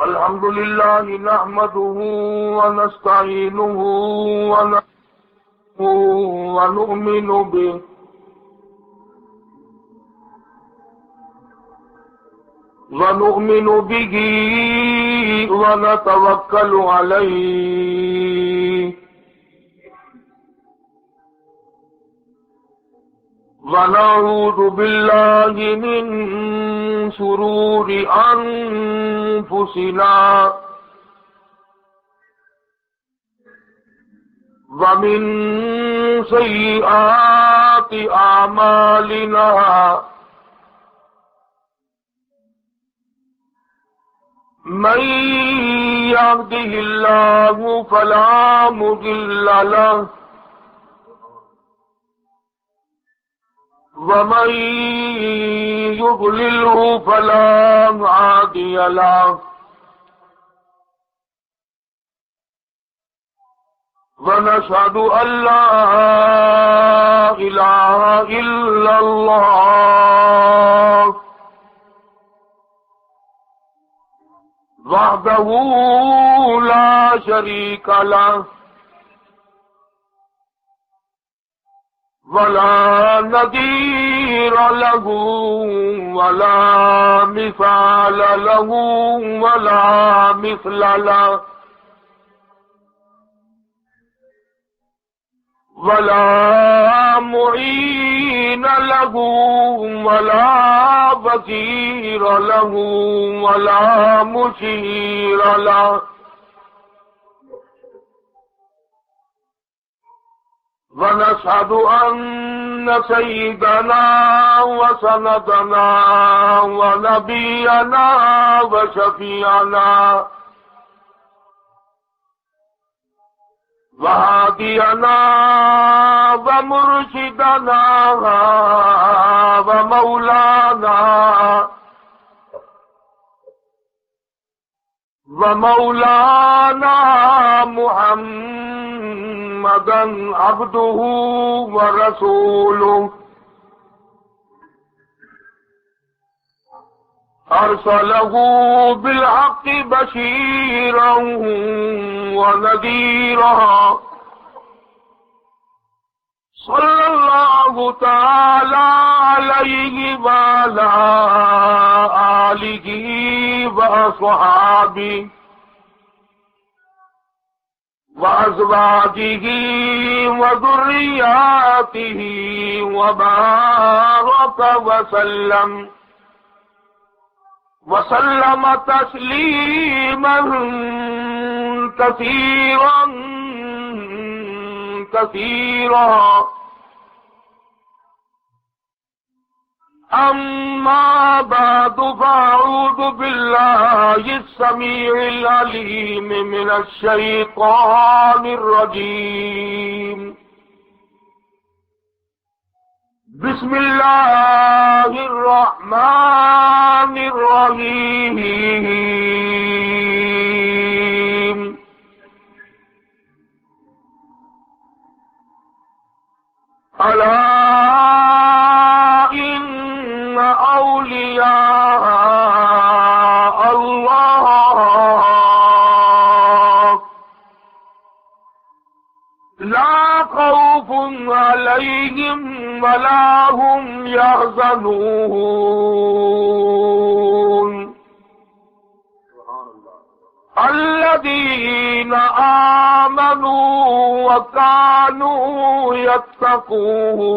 الحمد لله نحمده ونستعينه ونؤمن به ونتوكل عليه ونعوذ بالله من شرور أنفسنا ومن سيئات أعمالنا من يهده الله فلا مضل له ومن يضلله فلا هادي له ونشهد أن لا إله إلا الله وحده لا شريك له ولا نظير له ولا مثال له ولا مثل له ولا معين له ولا وزير له ولا مشير له ونشهد أن سيدنا وسندنا ونبينا وشفيعنا وهادينا ومرشدنا ومولانا محمدا عبده ورسوله أرسله بالحق بشيرا ونذيرا صلى الله تعالى عليه وعلى آله وأصحابه وأزواجه وذرياته وبارك وسلم تسليما كثيرا أما بعد فأعوذ بالله السميع العليم من الشيطان الرجيم بسم الله الرحمن الرحيم ألا إن أولياء الله لا خوف عليهم ولا هم يحزنون الذين آمنوا وكانوا يتقون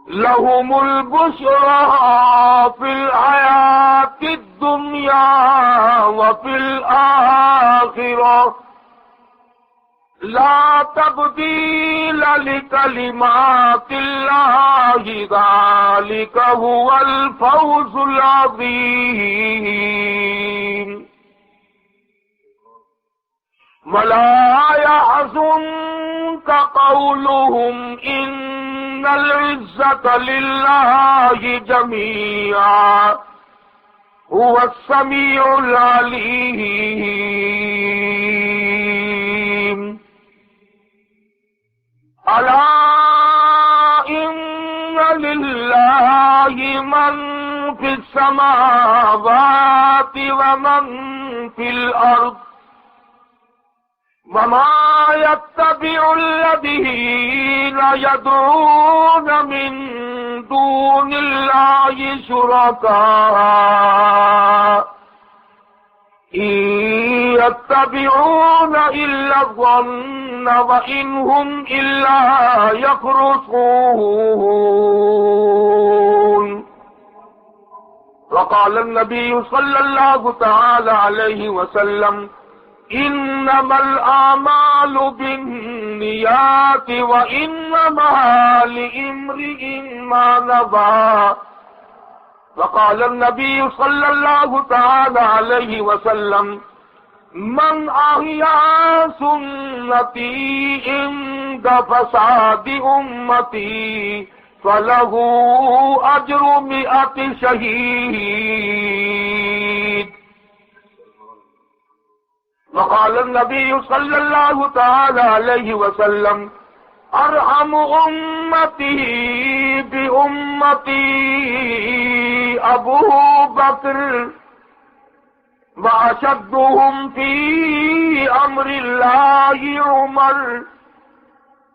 لهم البشرى في الحياة الدنيا وفي الآخرة لا تبديل لكلمات الله ذلك هو الفوز العظيم ولا يحزنك قولهم إن العزة لله جميعا هو السميع العليم ألا إن لله من في السماوات ومن في الأرض وما يتبع الذين يدعون من دون الله شركاء إن يتبعون إلا الظن وإن هم إلا يخرصون. وقال النبي صلى الله تعالى عليه وسلم إنما الأعمال بالنيات وإنما لامرئ ما نوى. وقال النبي صلى الله تعالى عليه وسلم من أحيا سنتي عند فساد أمتي فله أجر 100 شهيد. وقال النبي صلى الله تعالى عليه وسلم ارحم امتی بامتی ابو بکر واشدهم في امر الله عمر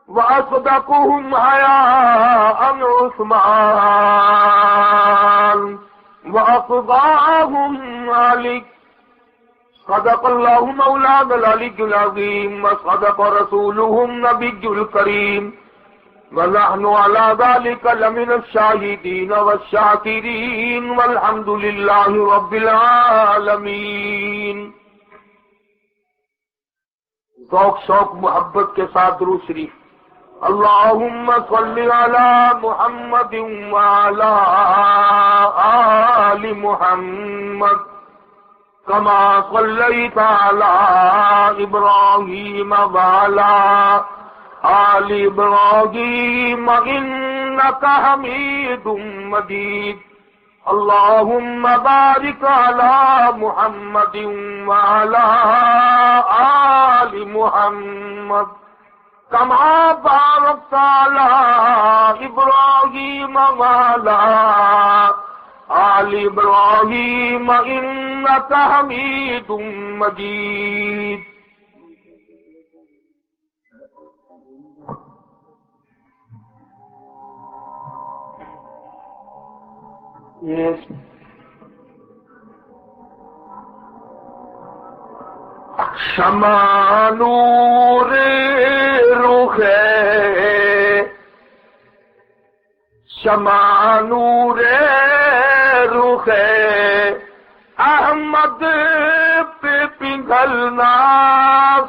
واصدقهم حياء عثمان وافضاهم علي. صدق الله مولانا العلي العظيم وصدق رسوله النبي الكريم ونحن على ذلك لمن الشاهدين والشاكرين والحمد لله رب العالمين. ذوق شوق محبت کے ساتھ درود شریف. اللهم صل على محمد وعلى آل محمد كما صليت على إبراهيم وعلى آل إبراهيم إنك حميد مجيد. اللهم بارك على محمد وعلى آل محمد كما باركت على إبراهيم وعلى آل إبراهيم إنك حميد مجيد. Yes. شمع نور رخ شمع نور رخ احمد پہ پگھلنا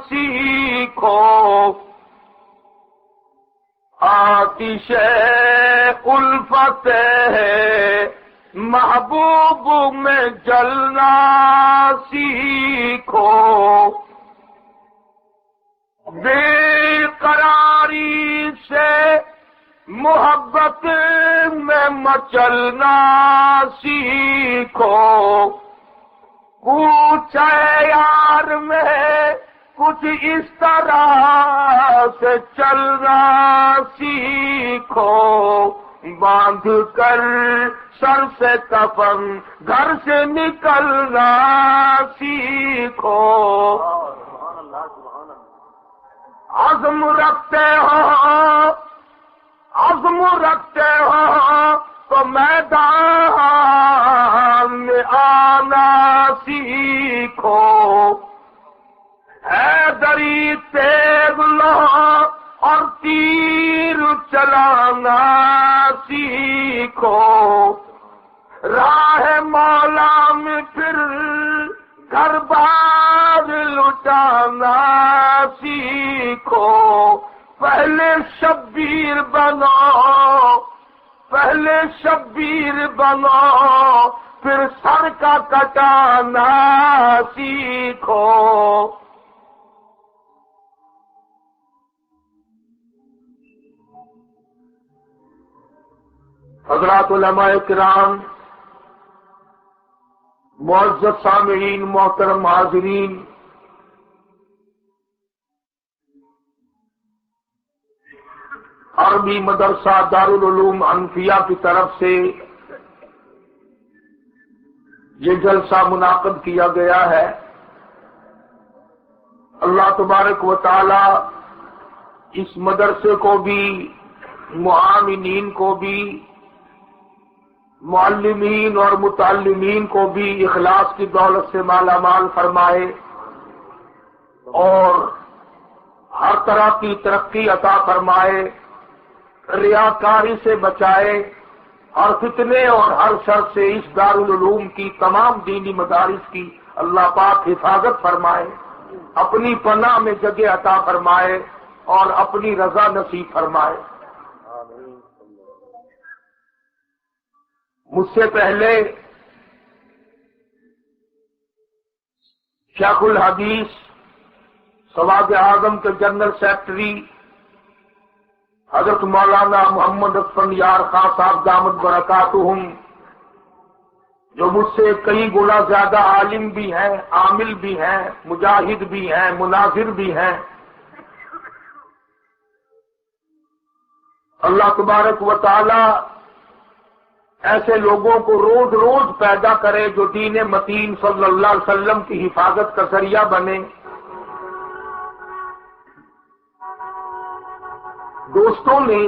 سیکھو آتش الفت ہے محبوب میں جلنا سیکھو بے قراری سے محبت میں مچلنا سیکھو کوچے یار میں کچھ اس طرح سے چلنا سیکھو باندھ کر سر سے کفن گھر سے نکلنا سیکھو عزم رکھتے ہو تو میدان میں آنا سیکھو حیدری تیز لو اور تیر چلانا سیکھو راہ مولا میں پھر گھر بار لٹانا سیکھو پہلے شبیر بنو پھر سر کا کٹانا سیکھو حضرات علماء کرام معزز سامعین محترم حاضرین عربی مدرسہ دارالعلوم انفیہ کی طرف سے یہ جلسہ منعقد کیا گیا ہے، اللہ تبارک و تعالی اس مدرسے کو بھی، معاونین کو بھی، معلمین اور متعلمین کو بھی اخلاص کی دولت سے مالا مال فرمائے اور ہر طرح کی ترقی عطا فرمائے، ریاکاری سے بچائے اور فتنے اور ہر شر سے اس دارالعلوم کی تمام دینی مدارس کی اللہ پاک حفاظت فرمائے، اپنی پناہ میں جگہ عطا فرمائے اور اپنی رضا نصیب فرمائے۔ مجھ سے پہلے شیخ الحدیث سواد اعظم کے جنرل سیکرٹری حضرت مولانا محمد اسفندیار خان صاحب دامت برکاتہم، جو مجھ سے کئی گنا زیادہ عالم بھی ہیں، عامل بھی ہیں، مجاہد بھی ہیں، مناظر بھی ہیں، اللہ تبارک و تعالی ایسے لوگوں کو روز روز پیدا کرے جو دین متین صلی اللہ علیہ وسلم کی حفاظت کا ذریعہ بنے۔ دوستوں نے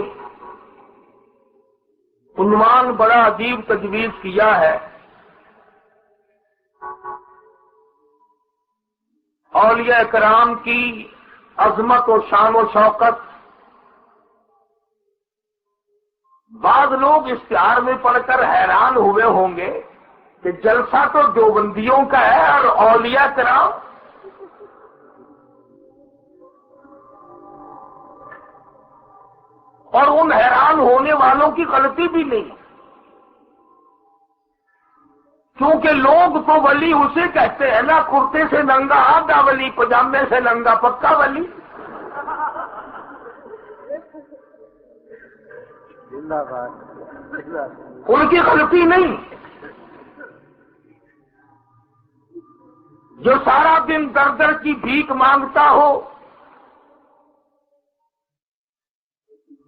عنوان بڑا عجیب تجویز کیا ہے، اولیاء کرام کی عظمت و شان و شوکت۔ بعض لوگ اشتہار میں پڑھ کر حیران ہوئے ہوں گے کہ جلسہ تو دیوبندیوں کا ہے اور اولیاء کرام، اور ان حیران ہونے والوں کی غلطی بھی نہیں، کیونکہ لوگ تو ولی اسے کہتے ہیں نا، کرتے سے ننگا آدھا ولی، پجامے سے ننگا پکا ولی۔ ان کی غلطی نہیں، جو سارا دن در در کی بھیک مانگتا ہو،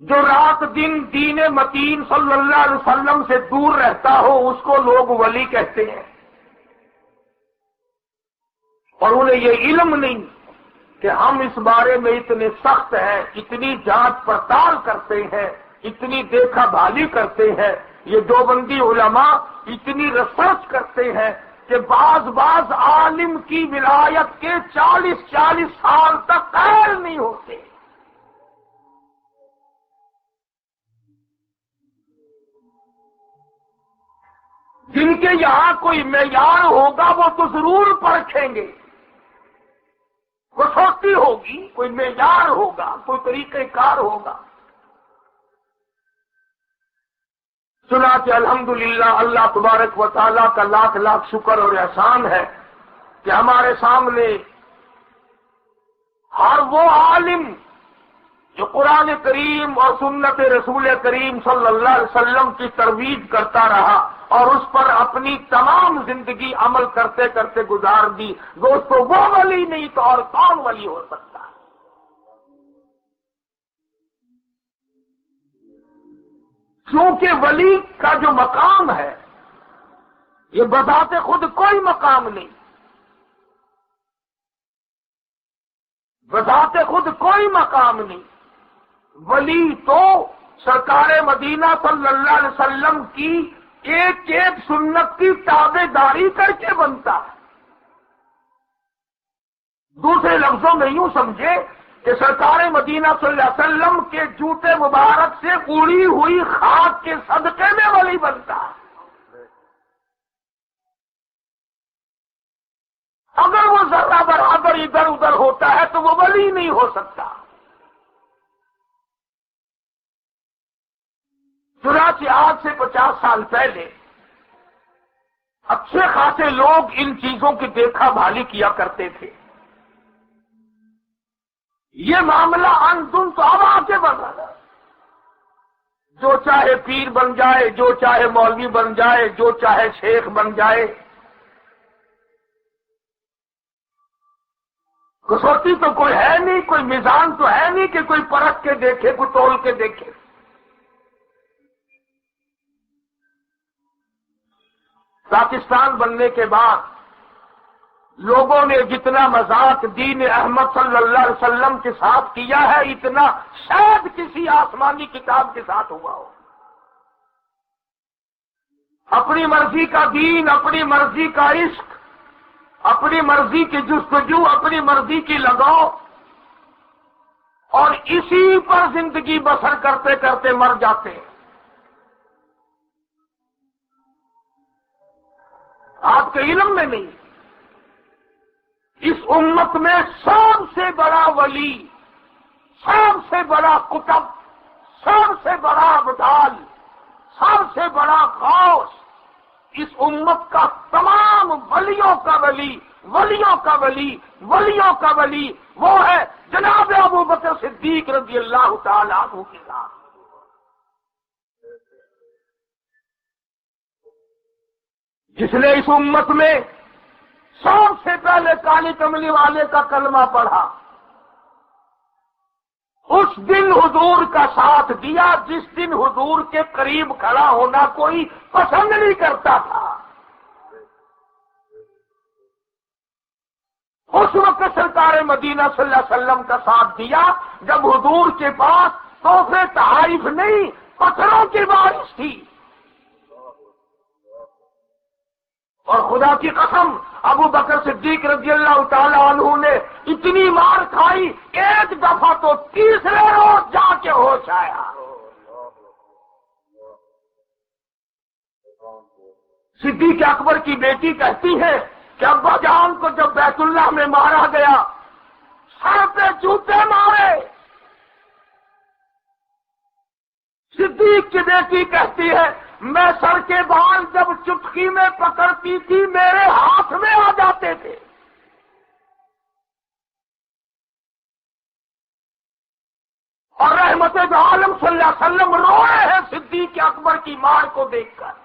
جو رات دن دین متین صلی اللہ علیہ وسلم سے دور رہتا ہو، اس کو لوگ ولی کہتے ہیں، اور انہیں یہ علم نہیں کہ ہم اس بارے میں اتنے سخت ہیں، اتنی جانچ پڑتال کرتے ہیں، اتنی دیکھا بھالی کرتے ہیں، یہ دیوبندی علماء اتنی ریسرچ کرتے ہیں کہ بعض عالم کی ولایت کے 40 سال تک قائل نہیں ہوتے۔ جن کے یہاں کوئی معیار ہوگا وہ تو ضرور پرکھیں گے، کسوٹی ہوگی، کوئی معیار ہوگا، کوئی طریقہ کار ہوگا۔ چنانچہ الحمدللہ اللہ تبارک و تعالیٰ کا لاکھ لاکھ شکر اور احسان ہے کہ ہمارے سامنے ہر وہ عالم جو قرآن کریم اور سنت رسول کریم صلی اللہ علیہ وسلم کی ترویج کرتا رہا اور اس پر اپنی تمام زندگی عمل کرتے کرتے گزار دی، دوستو وہ ولی نہیں تو اور کون ولی ہو سکتا؟ کیونکہ ولی کا جو مقام ہے یہ بذات خود کوئی مقام نہیں، بذات خود کوئی مقام نہیں۔ ولی تو سرکار مدینہ صلی اللہ علیہ وسلم کی ایک ایک سنت کی تابع داری کر کے بنتا ہے۔ دوسرے لفظوں میں یوں سمجھے کہ سرکار مدینہ صلی اللہ علیہ وسلم کے جوتے مبارک سے اڑی ہوئی خاک کے صدقے میں ولی بنتا ہے۔ اگر وہ ذرہ برابر ادھر ادھر ہوتا ہے تو وہ ولی نہیں ہو سکتا۔ چنانچہ آج سے 50 سال پہلے اچھے خاصے لوگ ان چیزوں کی دیکھا بھالی کیا کرتے تھے۔ یہ معاملہ اندھن تو اب آگے بڑھ رہا ہے، جو چاہے پیر بن جائے، جو چاہے مولوی بن جائے، جو چاہے شیخ بن جائے، کسوٹی تو کوئی ہے نہیں، کوئی میزان تو ہے نہیں کہ کوئی پرکھ کے دیکھے، کوئی تول کے دیکھے۔ پاکستان بننے کے بعد لوگوں نے جتنا مذاق دین احمد صلی اللہ علیہ وسلم کے ساتھ کیا ہے اتنا شاید کسی آسمانی کتاب کے ساتھ ہوا ہو۔ اپنی مرضی کا دین، اپنی مرضی کا عشق، اپنی مرضی کی جستجو، اپنی مرضی کی لگاؤ، اور اسی پر زندگی بسر کرتے کرتے مر جاتے ہیں۔ آپ کے علم میں نہیں، اس امت میں سب سے بڑا ولی، سب سے بڑا قطب، سب سے بڑا ابدال، سب سے بڑا غوث، اس امت کا تمام ولیوں کا ولی، ولیوں کا ولی، ولیوں کا ولی وہ ہے جناب ابو بکر صدیق رضی اللہ تعالی عنہ کے ساتھ۔ جس نے اس امت میں سب سے پہلے کالی کملی والے کا کلمہ پڑھا، اس دن حضور کا ساتھ دیا جس دن حضور کے قریب کھڑا ہونا کوئی پسند نہیں کرتا تھا۔ اس وقت سرکار مدینہ صلی اللہ علیہ وسلم کا ساتھ دیا جب حضور کے پاس تحفے تحائف نہیں، پتھروں کی بارش تھی۔ اور خدا کی قسم ابو بکر صدیق رضی اللہ تعالی عنہ نے اتنی مار کھائی، ایک دفعہ تو تیسرے روز جا کے ہوش آیا۔ صدیق اکبر کی بیٹی کہتی ہے کہ ابا جان کو جب بیت اللہ میں مارا گیا سر پہ جوتے مارے۔ صدیق کی بیٹی کہتی ہے میں سر کے بال جب چٹکی میں پکڑتی تھی میرے ہاتھ میں آ جاتے تھے۔ اور رحمت عالم صلی اللہ علیہ وسلم رو رہے ہیں صدیق اکبر کی مار کو دیکھ کر۔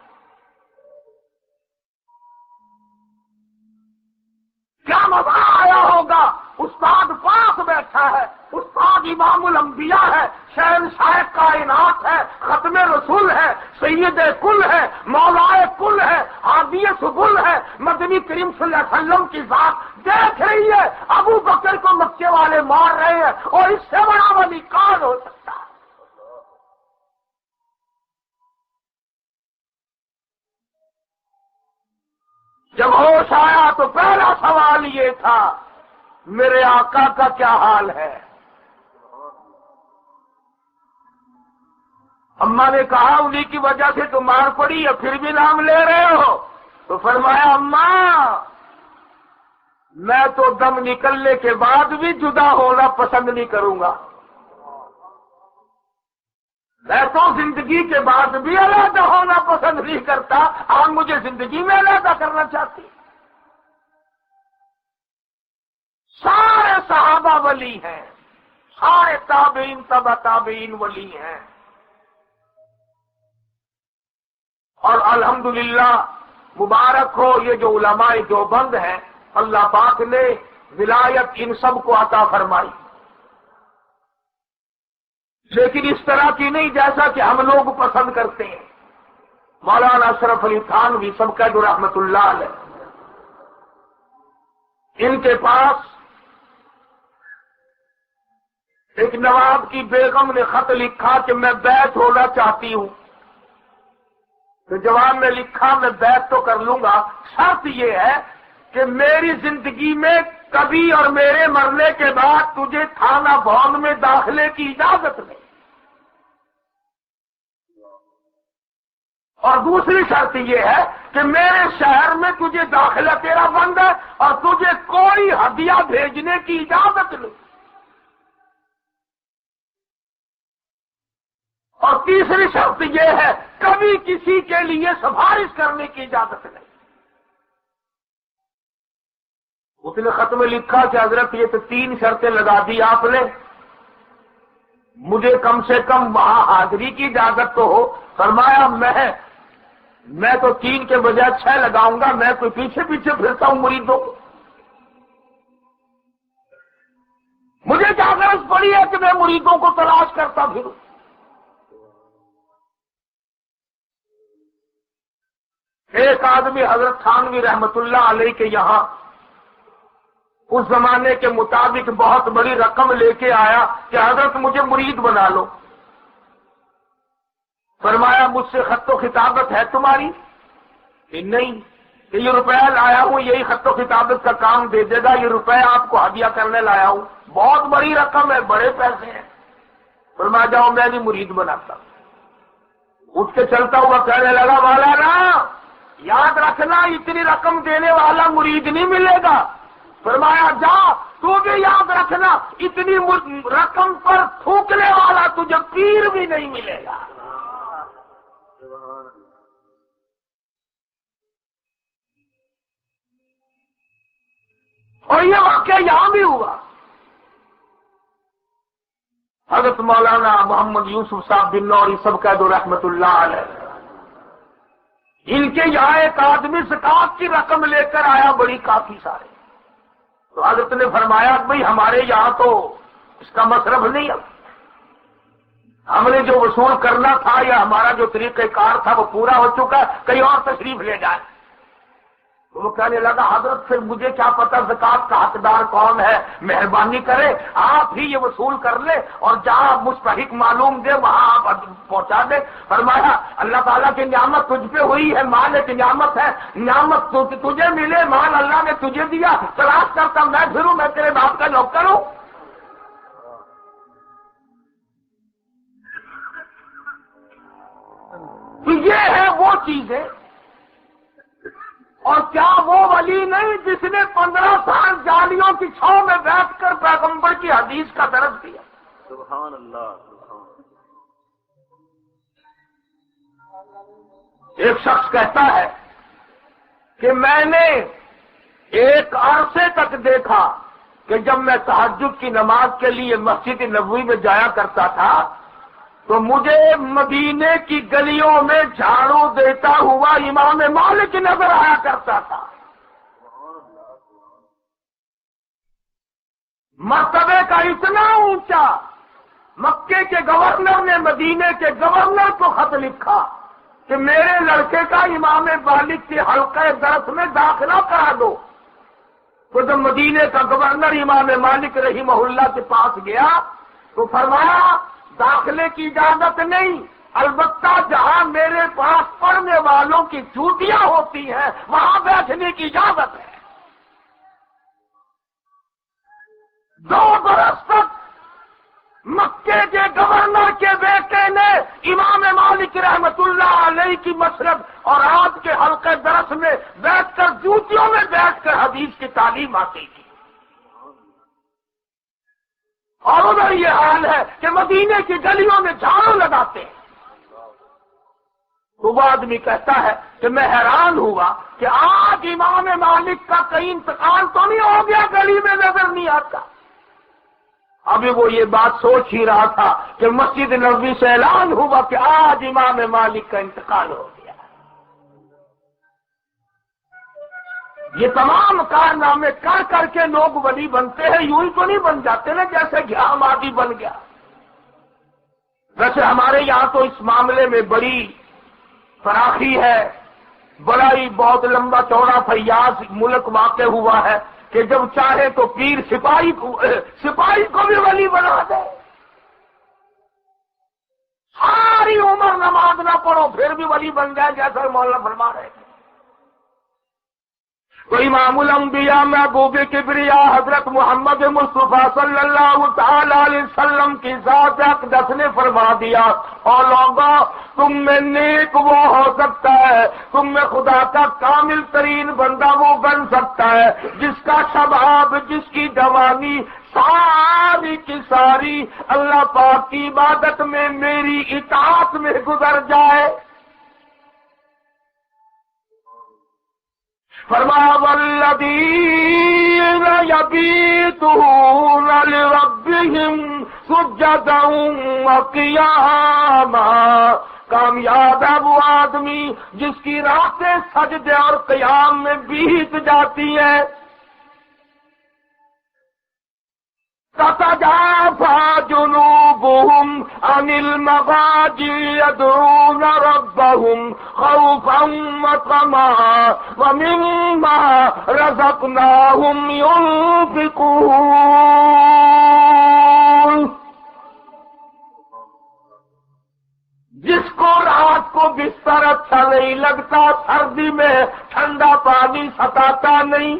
کیا مزہ آیا ہوگا؟ استاد پاس بیٹھا ہے، استاد امام الانبیاء ہے، شہنشاہ کائنات ہے، ختم رسول ہے، سید کل ہے، مولا کل ہے، ہادی سبل ہے، مدنی کریم صلی اللہ علیہ وسلم کی ذات دیکھ رہی ہے ابو بکر کو مکے والے مار رہے ہیں، اور اس سے بڑا ولی کون ہو سکتا ہے؟ جب ہوش آیا تو پہلا سوال یہ تھا میرے آقا کا کیا حال ہے؟ اماں نے کہا انہی کی وجہ سے تو مار پڑی ہے پھر بھی نام لے رہے ہو؟ تو فرمایا اماں میں تو دم نکلنے کے بعد بھی جدا ہونا پسند نہیں کروں گا، میں تو زندگی کے بعد بھی علیحدہ ہونا پسند نہیں کرتا، آپ مجھے زندگی میں علیحدہ کرنا چاہتی۔ سارے صحابہ ولی ہیں، سارے تابعین تبع تابعین ولی ہیں، اور الحمدللہ مبارک ہو یہ جو علماء دیوبند ہیں، اللہ پاک نے ولایت ان سب کو عطا فرمائی، لیکن اس طرح کی نہیں جیسا کہ ہم لوگ پسند کرتے ہیں۔ مولانا اشرف علی تھانوی سب کا جو رحمت اللہ علیہ، ان کے پاس ایک نواب کی بیگم نے خط لکھا کہ میں بیعت ہونا چاہتی ہوں، تو جواب میں لکھا میں بیعت تو کر لوں گا، شرط یہ ہے کہ میری زندگی میں کبھی اور میرے مرنے کے بعد تجھے تھانہ بھون میں داخلے کی اجازت نہیں، اور دوسری شرط یہ ہے کہ میرے شہر میں تجھے داخلہ تیرا بند ہے اور تجھے کوئی ہدیہ بھیجنے کی اجازت نہیں، اور تیسری شرط یہ ہے کبھی کسی کے لیے سفارش کرنے کی اجازت نہیں۔ اس نے خط میں لکھا کہ حضرت یہ تو 3 شرطیں لگا دی آپ نے، مجھے کم سے کم وہاں حاضری کی اجازت تو ہو۔ فرمایا میں تو 3 کے بجائے 6 لگاؤں گا، میں کوئی پیچھے پیچھے پھرتا ہوں مریدوں کو، مجھے کیا غرض پڑی ہے کہ میں مریدوں کو تلاش کرتا پھروں؟ ایک آدمی حضرت تھانوی رحمت اللہ علیہ کے یہاں اس زمانے کے مطابق بہت بڑی رقم لے کے آیا کہ حضرت مجھے مرید بنا لو. فرمایا مجھ سے خط و خطابت ہے تمہاری؟ کہ نہیں، کہ یہ روپیہ لایا ہوں، یہی خط و خطابت کا کام دے دے گا، یہ روپیہ آپ کو ہدیہ کرنے لایا ہوں، بہت بڑی رقم ہے، بڑے پیسے ہیں. فرمایا جاؤ میں بھی مرید بناتا. اٹھ کے چلتا ہوا کہنے لگا مولانا یاد رکھنا اتنی رقم دینے والا مرید نہیں ملے گا. فرمایا جا تو بھی یاد رکھنا اتنی رقم پر تھوکنے والا تجھے پیر بھی نہیں ملے گا. اور یہ واقعہ یہاں بھی ہوا. حضرت مولانا محمد یوسف صاحب بن نوری سب قید رحمت اللہ علیہ، ان کے یہاں ایک آدمی زکات کی رقم لے کر آیا بڑی کافی سارے. تو حضرت نے فرمایا بھئی ہمارے یہاں تو اس کا مصرف نہیں ہے، ہم نے جو وصول کرنا تھا یا ہمارا جو طریقہ کار تھا وہ پورا ہو چکا ہے، کہیں اور تشریف لے جائیں. وہ کہنے لگا حضرت پھر مجھے کیا پتا زکات کا حقدار کون ہے، مہربانی کرے آپ ہی یہ وصول کر لے اور جہاں مستحق معلوم دے وہاں آپ پہنچا دے. فرمایا اللہ تعالیٰ کی نعمت تجھ پہ ہوئی ہے، مال ایک نعمت ہے، نعمت تجھے ملے، مال اللہ نے تجھے دیا، تلاش کرتا میں پھروں، میں تیرے باپ کا نوکر ہوں. تو یہ ہے وہ چیزیں. اور کیا وہ ولی نہیں جس نے 15 سال جالیوں کی چھاؤں میں بیٹھ کر پیغمبر کی حدیث کا درس دیا؟ سبحان اللہ. ایک شخص کہتا ہے کہ میں نے ایک عرصے تک دیکھا کہ جب میں تہجد کی نماز کے لیے مسجد نبوی میں جایا کرتا تھا تو مجھے مدینے کی گلیوں میں جھاڑو دیتا ہوا امام مالک نظر آیا کرتا تھا. مرتبے کا اتنا اونچا، مکے کے گورنر نے مدینے کے گورنر کو خط لکھا کہ میرے لڑکے کا امام مالک کے حلقہ درس میں داخلہ کرا دو. تو جب مدینے کا گورنر امام مالک رحمہ اللہ کے پاس گیا تو فرمایا داخلے کی اجازت نہیں، البتہ جہاں میرے پاس پڑھنے والوں کی جوتیاں ہوتی ہیں وہاں بیٹھنے کی اجازت ہے. 2 برس تک مکے کے گورنر کے بیٹے نے امام مالک رحمت اللہ علیہ کی مشرب اور آپ کے حلقہ درس میں بیٹھ کر جوتیوں میں بیٹھ کر حدیث کی تعلیم حاصل کی. اور ادھر یہ حال ہے کہ مدینے کی گلیوں میں جھاڑو لگاتے ہیں. تو وہ آدمی کہتا ہے کہ میں حیران ہوا کہ آج امام مالک کا کہیں انتقال تو نہیں ہو گیا، گلی میں نظر نہیں آتا. ابھی وہ یہ بات سوچ ہی رہا تھا کہ مسجد نبوی سے اعلان ہوا کہ آج امام مالک کا انتقال ہو گیا. یہ تمام کارنامے کر کر کے لوگ ولی بنتے ہیں، یوں ہی تو نہیں بن جاتے نا جیسے گیا مادی بن گیا. ویسے ہمارے یہاں تو اس معاملے میں بڑی فراخی ہے، بڑا ہی بہت لمبا چوڑا فیاض ملک واقع ہوا ہے کہ جب چاہے تو پیر سپاہی کو بھی ولی بنا دے. ساری عمر نماز نہ پڑھو پھر بھی ولی بن جائے جیسا مولانا فرما رہے ہیں. تو امام الانبیاء محبوب کبریا حضرت محمد مصطفیٰ صلی اللہ تعالی علیہ وسلم کی ذات اقدس نے فرما دیا اور لوگوں تم میں نیک وہ ہو سکتا ہے، تم میں خدا کا کامل ترین بندہ وہ بن سکتا ہے جس کا شباب، جس کی جوانی ساری کی ساری اللہ پاک کی عبادت میں میری اطاعت میں گزر جائے. فرمایا والذین یبیتون لربہم سجدا وقیاما. کامیاب ہے وہ آدمی جس کی راتیں سجدے اور قیام میں بیت جاتی ہیں. تتجافى جنوبهم عن المضاجع يدعون ربهم خوفا وطمعا ومما رزقناهم ينفقون۔ جس کو رات کو بستر اچھا نہیں لگتا، سردی میں ٹھنڈا پانی ستاتا نہیں،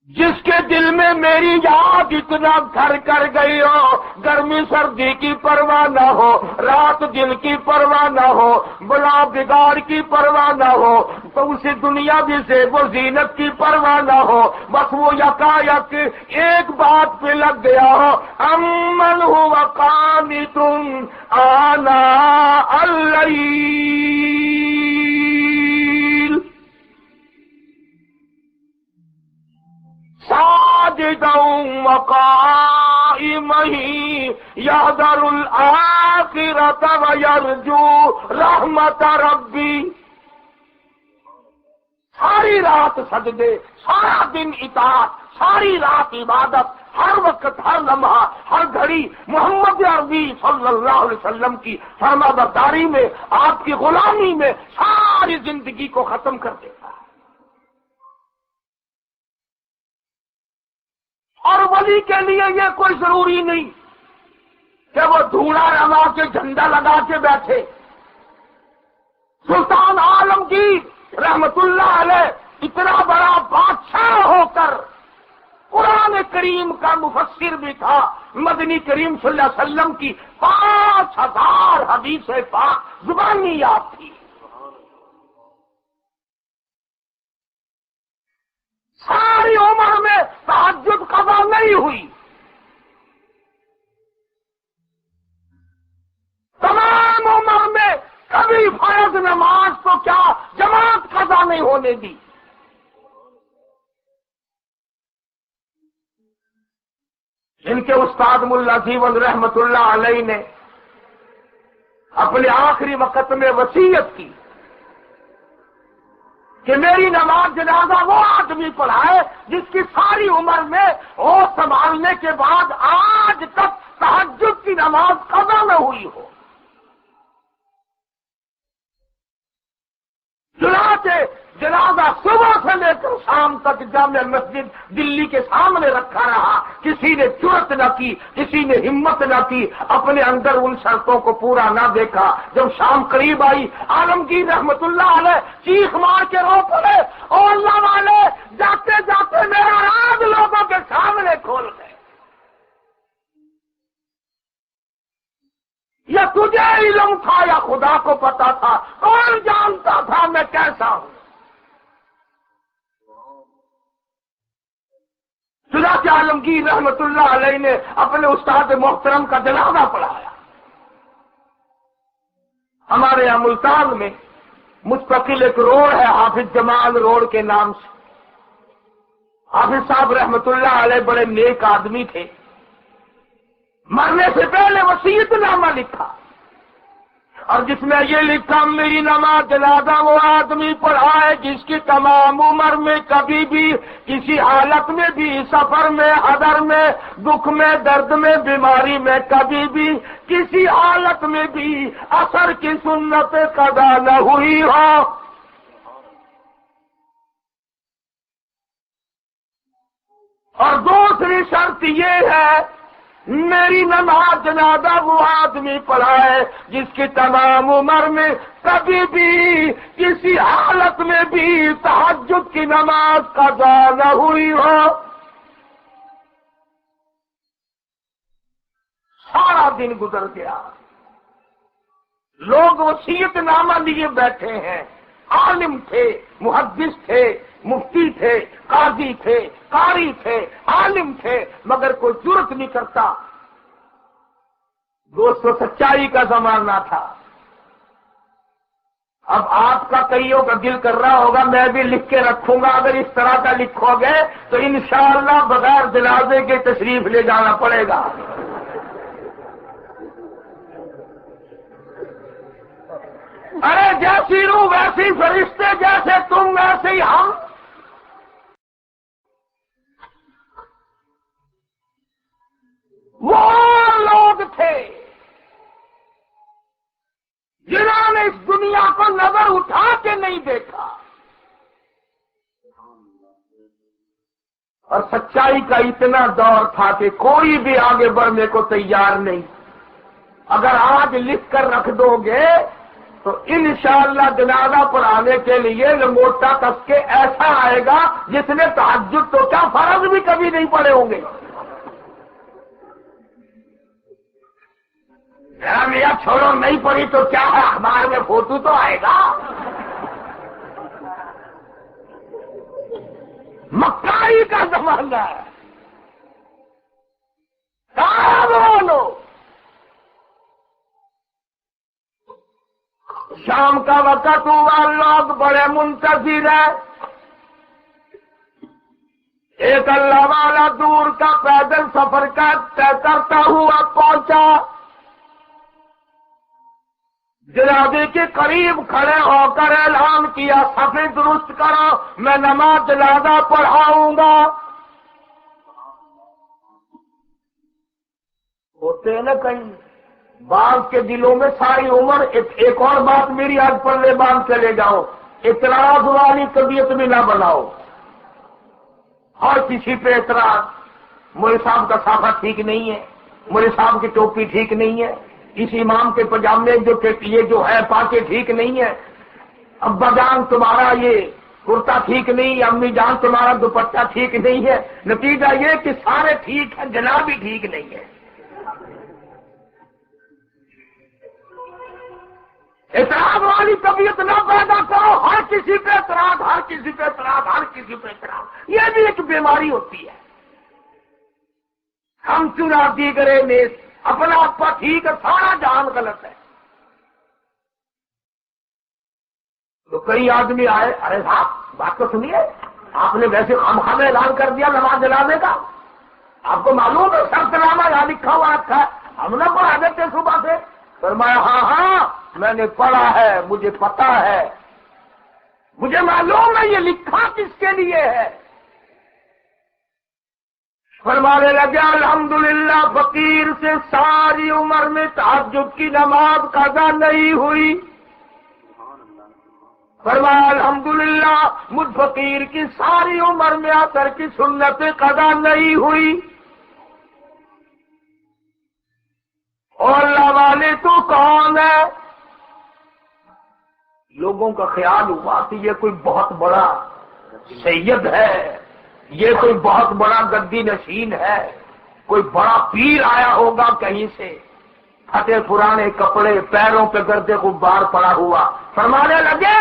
جس کے دل میں میری یاد اتنا گھر کر گئی ہو، گرمی سردی کی پرواہ نہ ہو، رات دن کی پرواہ نہ ہو، بلا بگاڑ کی پرواہ نہ ہو، تو اسی دنیا بھی سے وہ زینت کی پرواہ نہ ہو، بس وہ یکایک ایک بات پہ لگ گیا ہو، امن ہوا قانت آناء اللیل ساجدا وقائما يحذر الآخرة ويرجو رحمت ربی۔ ساری رات سجدے، سارا دن اطاعت، ساری رات عبادت، ہر وقت، ہر لمحہ، ہر گھڑی محمد عربی صلی اللہ علیہ وسلم کی فرما برداری میں، آپ کی غلامی میں ساری زندگی کو ختم کر دیتا ہے۔ اور ولی کے لیے یہ کوئی ضروری نہیں کہ وہ دھوڑا روا کے جھنڈا لگا کے بیٹھے۔ سلطان عالمگیر رحمت اللہ علیہ اتنا بڑا بادشاہ ہو کر قرآن کریم کا مفسر بھی تھا، مدنی کریم صلی اللہ علیہ وسلم کی 5000 حدیث پاک زبانی یاد تھی۔ ساری عمر میں تہجد قضا نہیں ہوئی، تمام عمر میں کبھی فرض نماز تو کیا جماعت قضا نہیں ہونے دی۔ ان کے استاد ملا جیون رحمت اللہ علیہ نے اپنے آخری وقت میں وصیت کی کہ میری نماز جنازہ وہ آدمی پڑھائے جس کی ساری عمر میں ہوش سنبھالنے کے بعد آج تک تہجد کی نماز قضا نہ ہوئی ہو۔ چنانچہ جنازہ صبح سے لے کر شام تک جامع مسجد دلی کے سامنے رکھا رہا، کسی نے جرأت نہ کی، کسی نے ہمت نہ کی، اپنے اندر ان شرطوں کو پورا نہ دیکھا۔ جب شام قریب آئی، عالمگیر رحمت اللہ علیہ چیخ مار کے رو پڑے، او اللہ والے، جاتے جاتے میرا راز لوگوں کے سامنے کھول گئے۔ یا تجھے علم تھا یا خدا کو پتا تھا، کون جانتا تھا میں کیسا ہوں؟ چنانچہ عالمگیر رحمت اللہ علیہ نے اپنے استاد محترم کا جنازہ پڑھایا۔ ہمارے یہاں ملتان میں مستقل ایک روڈ ہے حافظ جمال روڈ کے نام سے۔ حافظ صاحب رحمت اللہ علیہ بڑے نیک آدمی تھے، مرنے سے پہلے وصیت نامہ لکھا، اور جس میں یہ لکھا میری نماز جنازہ وہ آدمی پڑھائے جس کی تمام عمر میں کبھی بھی کسی حالت میں بھی، سفر میں، حضر میں، دکھ میں، درد میں، بیماری میں، کبھی بھی کسی حالت میں بھی اثر کی سنت قضا نہ ہوئی ہو۔ اور دوسری شرط یہ ہے میری نماز جنازہ وہ آدمی پڑھائے جس کی تمام عمر میں کبھی بھی کسی حالت میں بھی تہجد کی نماز قضا نہ ہوئی ہو۔ سارا دن گزر گیا، لوگ وصیت نامہ لیے بیٹھے ہیں، عالم تھے، محدث تھے، مفتی تھے، قاضی تھے، قاری تھے، عالم تھے، مگر کوئی جرأت نہیں کرتا۔ دوستو سچائی کا زمانہ تھا۔ اب آپ کا کئیوں کا دل کر رہا ہوگا میں بھی لکھ کے رکھوں گا، اگر اس طرح کا لکھو گے تو انشاءاللہ بغیر جنازے کے تشریف لے جانا پڑے گا۔ ارے جیسی روح ویسی فرشتے، جیسے تم ویسے ہی ہم۔ دیکھا. اور سچائی کا اتنا دور تھا کہ کوئی بھی آگے بڑھنے کو تیار نہیں. اگر آج لکھ کر رکھ دو گے تو انشاءاللہ جنازہ پڑھانے کے لیے لنگوٹا کس کے ایسا آئے گا جس نے تہجد تو کیا فرض بھی کبھی نہیں پڑے ہوں گے. میاں چھوڑو نہیں پڑی تو کیا ہے، اخبار میں فوٹو تو آئے گا. مکاری کا زمانہ ہے. کہاں بولو شام کا وقت ہوا، لوگ بڑے منتظر ہیں. ایک اللہ والا دور کا پیدل سفر کا طے کرتا ہوا پہنچا. جنازے کے قریب کھڑے ہو کر اعلان کیا، صفیں درست کرو، میں نماز جنازہ پڑھاؤں گا. ہوتے ہیں نا کہیں بعض کے دلوں میں ساری عمر. ایک اور بات میری آج پلے باندھ کے لے جاؤ، اعتراض والی طبیعت بھی نہ بناؤ. ہر کسی پہ اعتراض، مولوی صاحب کا صافہ ٹھیک نہیں ہے، مولوی صاحب کی ٹوپی ٹھیک نہیں ہے، اس امام کے پجامے یہ جو ہے پاکے ٹھیک نہیں ہے، ابا جان تمہارا یہ کرتا ٹھیک نہیں ہے، امی جان تمہارا دوپٹہ ٹھیک نہیں ہے. نتیجہ یہ کہ سارے ٹھیک ہیں، جناب بھی ٹھیک نہیں ہے. اعتراض والی طبیعت نہ پیدا کرو. ہر کسی پہ اعتراض، ہر کسی پہ اعتراض، ہر کسی پہ اعتراض. یہ بھی ایک بیماری ہوتی ہے. ہم چنا دیگرے نیس، اپنا اپا ٹھیک ہے، سارا جہان غلط ہے. تو کئی آدمی آئے، ارے صاحب بات تو سنیے، آپ نے ویسے خامخواہ میں اعلان کر دیا نماز جنازے کا. آپ کو معلوم ہے شرط نامہ یہاں لکھا ہوا رکھا ہے، ہم نے پڑھا دیتے صبح سے. فرمایا ہاں میں نے پڑھا ہے، مجھے پتا ہے، مجھے معلوم ہے یہ لکھا کس کے لیے ہے. فرمانے لگے الحمدللہ فقیر سے ساری عمر میں تہجد کی نماز قضا نہیں ہوئی. فرمایا الحمدللہ مجھ فقیر کی ساری عمر میں عصر کی سنت قضا نہیں ہوئی. اور اللہ والے تو کون ہے؟ لوگوں کا خیال ہوا کہ یہ کوئی بہت بڑا سید ہے، یہ کوئی بہت بڑا گدی نشین ہے، کوئی بڑا پیر آیا ہوگا کہیں سے، پھٹے پرانے کپڑے، پیروں پہ گرد غبار پڑا ہوا. فرمانے لگے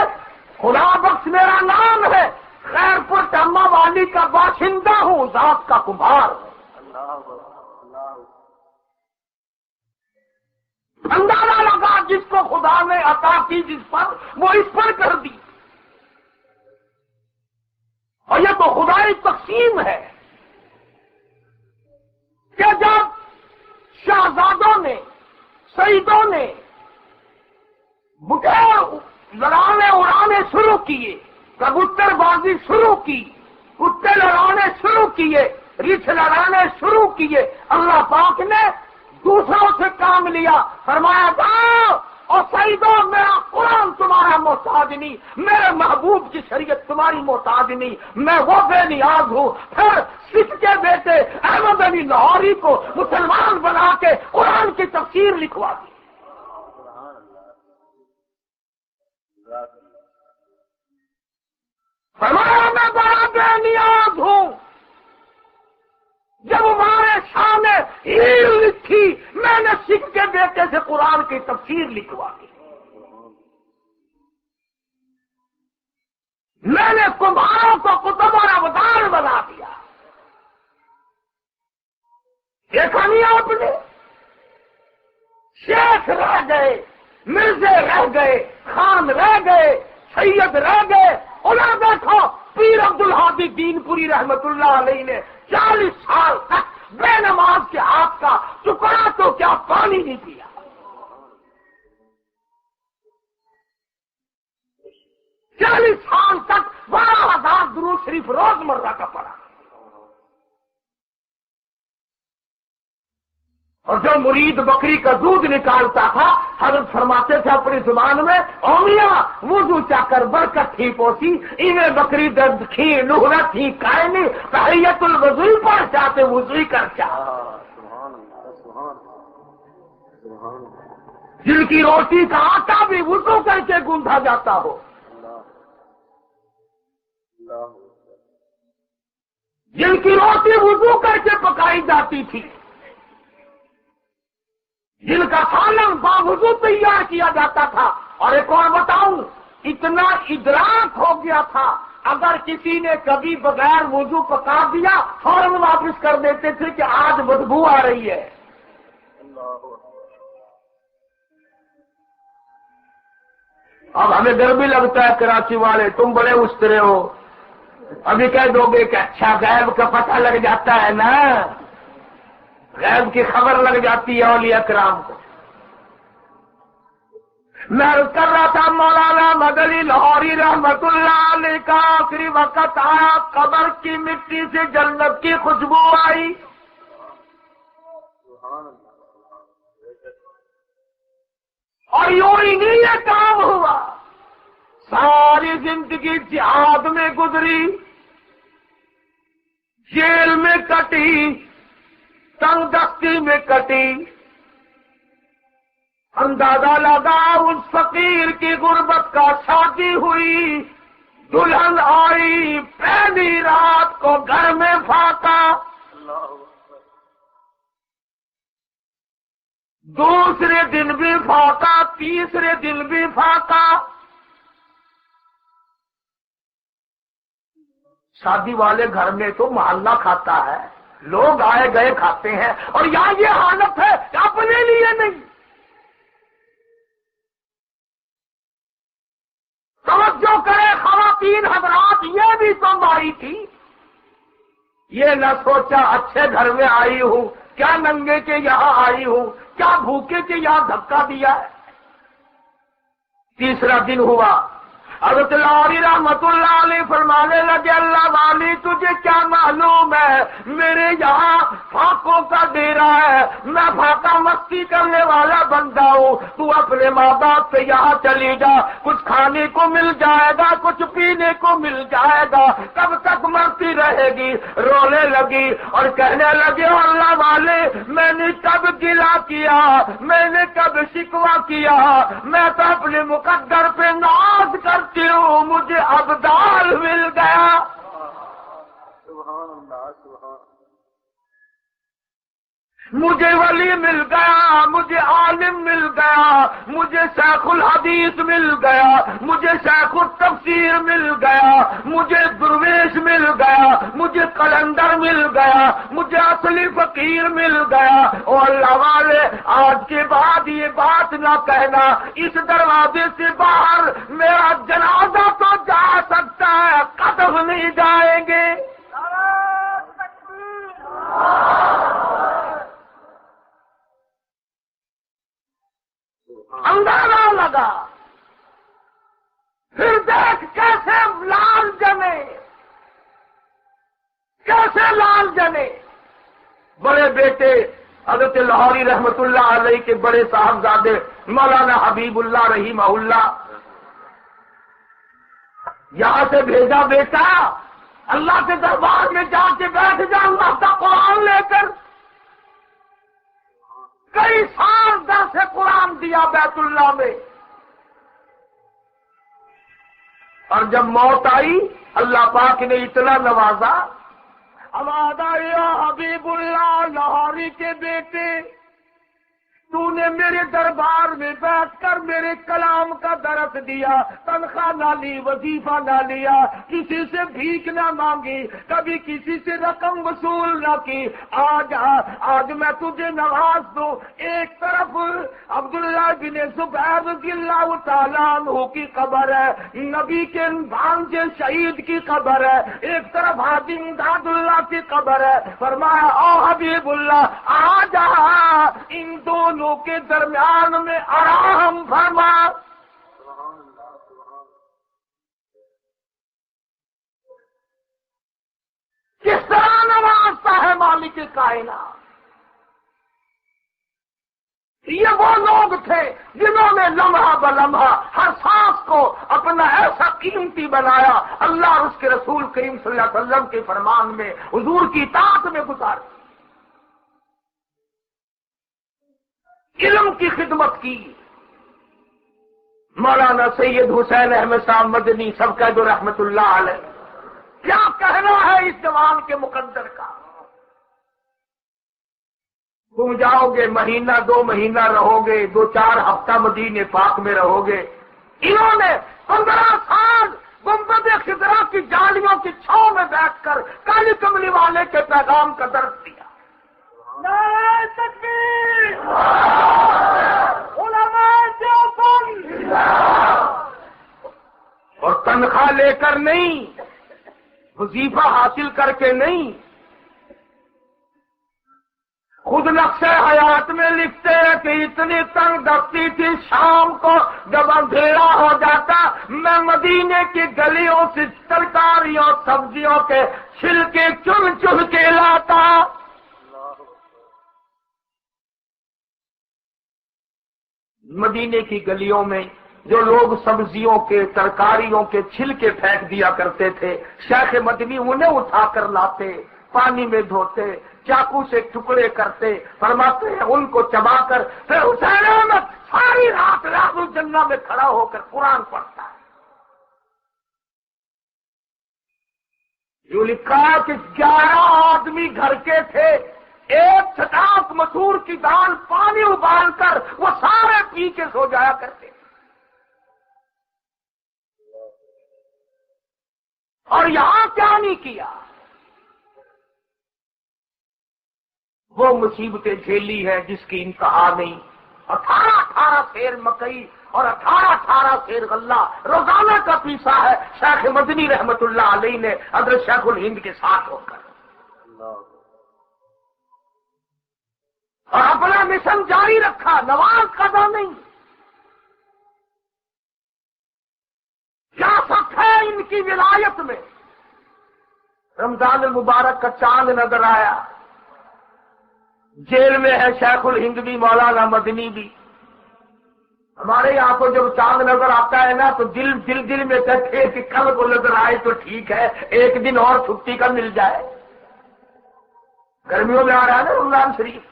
خدا بخش میرا نام ہے، خیر پور ٹما والی کا باشندہ ہوں، ذات کا کمبھار. اندازہ لگا جس کو خدا نے عطا کی جس پر، وہ اس پر کر دی. اور یہ تو خدائی تقسیم ہے کہ جب شہزادوں نے، سیدوں نے بٹے لڑانے اڑانے شروع کیے، کبوتر بازی شروع کی، کتے لڑانے شروع کیے، ریچھ لڑانے شروع کیے، اللہ پاک نے دوسروں سے کام لیا. فرمایا جاؤ اور سیدوں میرا قرآن تمہارا محتاج نہیں، میرے محبوب کی شریعت تمہاری محتاج نہیں، میں وہ بے نیاز ہوں. پھر سکھ کے بیٹے احمد علی لاہوری کو مسلمان بنا کے قرآن کی تفسیر لکھوا دی. فرمایا میں بڑا بے نیاز ہوں. جب ہمارے سامنے ہیر لکھی، میں نے سکھ کے بیٹے سے قرآن کی تفسیر لکھوا دی. میں نے کمبھاروں کو کتب اور ابدال بنا دیا. دیکھا نہیں آپ نے؟ شیخ رہ گئے، مرزے رہ گئے، خان رہ گئے، سید رہ گئے. انہیں دیکھو پیر عبدالہادی دین پوری رحمت اللہ علیہ نے 40 سال تک بے نماز کے ہاتھ کا ٹکڑا تو کیا پانی نہیں پیا. 40 سال تک 12,000 درود شریف روز مرہ کا پڑا. اور جو مرید بکری کا دودھ نکالتا تھا حضرت فرماتے تھے اپنی زبان میں، او میاں وضو چا کر برکت تھی پوسی ایویں بکری درد کھی نہرا تھی کائنی تحیت الوضوئی پڑھ چاہتے وضوئی کر چاہ، جن کی روٹی کا آٹا بھی وضو کر کے گوندھا جاتا ہو، جن کی روٹی وضو کر کے پکائی جاتی تھی، جن کا سالن باوضو تیار کیا جاتا تھا، اور ایک اور بتاؤں، اتنا ادراک ہو گیا تھا اگر کسی نے کبھی بغیر وضو پکا دیا فوراً واپس کر دیتے تھے کہ آج بدبو آ رہی ہے۔ اب ہمیں ڈر بھی لگتا ہے کراچی والے، تم بڑے استرے ہو، ابھی کہہ دو گے کہ اچھا غیب کا پتہ لگ جاتا ہے نا، غیب کی خبر لگ جاتی ہے اولیاء کرام کو۔ میں کر رہا تھا مولانا مدنی لاہوری رحمت اللہ علیہ کا آخری وقت آیا، قبر کی مٹی سے جنت کی خوشبو آئی، اور یوں ہی نہیں یہ کام ہوا، ساری زندگی جہاد میں گزری، جیل میں کٹی، تنگ دستی میں کٹی، اندازہ لگا اس فقیر کی غربت کا، شادی ہوئی، دلہن آئی، پہلی رات کو گھر میں فاقہ، دوسرے دن بھی فاقہ، تیسرے دن بھی فاقہ۔ شادی والے گھر میں تو محلہ کھاتا ہے، لوگ آئے گئے کھاتے ہیں، اور یہاں یہ حالت ہے کہ اپنے لیے نہیں۔ توجہ کرے خواتین حضرات، یہ بھی تم آئی تھی، یہ نہ سوچا اچھے گھر میں آئی ہوں، کیا ننگے کے یہاں آئی ہوں، کیا بھوکے کے یہاں دھکا دیا ہے۔ تیسرا دن ہوا، حضرت لاہوری رحمت اللہ علیہ فرمانے لگے، اللہ والی تجھے کیا معلوم ہے میرے یہاں فاقوں کا ڈیرا ہے، میں فاقہ مستی کرنے والا بندہ ہوں، تو اپنے ماں باپ سے یہاں چلی جا، کچھ کھانے کو مل جائے گا، کچھ پینے کو مل جائے گا، کب تک مرتی رہے گی۔ رونے لگی اور کہنے لگے، اللہ والے میں نے کب گلا کیا، میں نے کب شکوہ کیا، میں تو اپنے مقدر پہ ناز کرتی ہوں، مجھے ابدال مل گیا۔ مجھے ولی مل گیا، مجھے عالم مل گیا، مجھے شیخ الحدیث مل گیا، مجھے شیخ التفسیر مل گیا، مجھے درویش مل گیا، مجھے قلندر مل گیا، مجھے اصلی فقیر مل گیا۔ اور اللہ والے آج کے بعد یہ بات نہ کہنا، اس دروازے سے باہر میرا جنازہ تو جا سکتا ہے، قدم نہیں جائیں گے۔ اندازہ لگا، پھر دیکھ کیسے لال جنے، کیسے لال جنے۔ بڑے بیٹے حضرت لاہوری رحمت اللہ علیہ کے بڑے صاحبزادے مولانا حبیب اللہ رحمہ اللہ، یہاں سے بھیجا، بیٹا اللہ کے دربار میں جا کے بیٹھ جا، اللہ کا قرآن لے کر۔ کئی سال درس قرآن دیا بیت اللہ میں، اور جب موت آئی اللہ پاک نے اتنا نوازا، آواز آئی، حبیب اللہ لاہوری کے بیٹے، تو نے میرے دربار میں بیٹھ کر میرے کلام کا درس دیا، تنخواہ نہ لی، وظیفہ نہ لیا، کسی سے بھیک نہ مانگی، کبھی کسی سے رقم وصول نہ کی، آج میں تجھے نواز دوں۔ ایک طرف عبداللہ بن زبیر رضی اللہ تعالیٰ عنہ کی قبر ہے، نبی کے بھانجے شہید کی قبر ہے، ایک طرف حاجی امداد اللہ کی قبر ہے۔ فرمایا، او حبیب اللہ آ جا، ان دونوں کے درمیان میں آرام فرما۔ کس طرح نوازتا ہے مالک کائنات، یہ وہ لوگ تھے جنہوں نے لمحہ بلمحہ ہر سانس کو اپنا ایسا قیمتی بنایا، اللہ اور اس کے رسول کریم صلی اللہ علیہ وسلم کے فرمان میں، حضور کی اطاعت میں گزارا، علم کی خدمت کی۔ مولانا سید حسین احمد صاحب مدنی سب کا جو رحمت اللہ علیہ، کیا کہنا ہے اس جوان کے مقدر کا؟ تم جاؤ گے، مہینہ 2 مہینہ رہو گے، 2-4 ہفتہ مدینے پاک میں رہو گے، انہوں نے 15 سال گنبد خضرا کی جالیوں کی چھاؤں میں بیٹھ کر کالی کملی والے کے پیغام کا درس دیا۔ نعرہ تکبیر، علماء دیوبند، اور تنخواہ لے کر نہیں، وظیفہ حاصل کر کے نہیں، خود نقشہ حیات میں لکھتے ہیں کہ اتنی تنگ دستی تھی، شام کو جب اندھیرا ہو جاتا میں مدینے کی گلیوں سے ترکاریوں سبزیوں کے چھلکے چن چن کے لاتا۔ مدینے کی گلیوں میں جو لوگ سبزیوں کے ترکاریوں کے چھلکے پھینک دیا کرتے تھے، شیخ مدنی انہیں اٹھا کر لاتے، پانی میں دھوتے، چاقو سے ٹکڑے کرتے، فرماتے ہیں ان کو چبا کر پھر حسین احمد ساری رات ریاض الجنہ میں کھڑا ہو کر قرآن پڑھتا ہے۔ جو لکھا کہ 11 آدمی گھر کے تھے، ایک چھٹاک مسور کی دال پانی ابال کر وہ سارے پی کے سو جایا کرتے، اور یہاں کیا نہیں کیا؟ وہ مصیبتیں جھیلی ہے جس کی انتہا نہیں۔ 18 سیر مکئی اور 18 سیر غلہ روزانہ کا پیسا ہے شیخ مدنی رحمت اللہ علیہ نے حضرت شیخ الہند کے ساتھ ہو کر، اور اپنا مشن جاری رکھا، نماز قضا نہیں۔ کیا سخت ہے ان کی ولایت میں۔ رمضان المبارک کا چاند نظر آیا، جیل میں ہے شیخ الہند بھی، مولانا مدنی بھی۔ ہمارے یہاں کو جب چاند نظر آتا ہے نا تو دل میں کہتے ہیں کہ کل کو نظر آئے تو ٹھیک ہے، ایک دن اور چھٹی کا مل جائے۔ گرمیوں میں آ رہا ہے نا رمضان شریف۔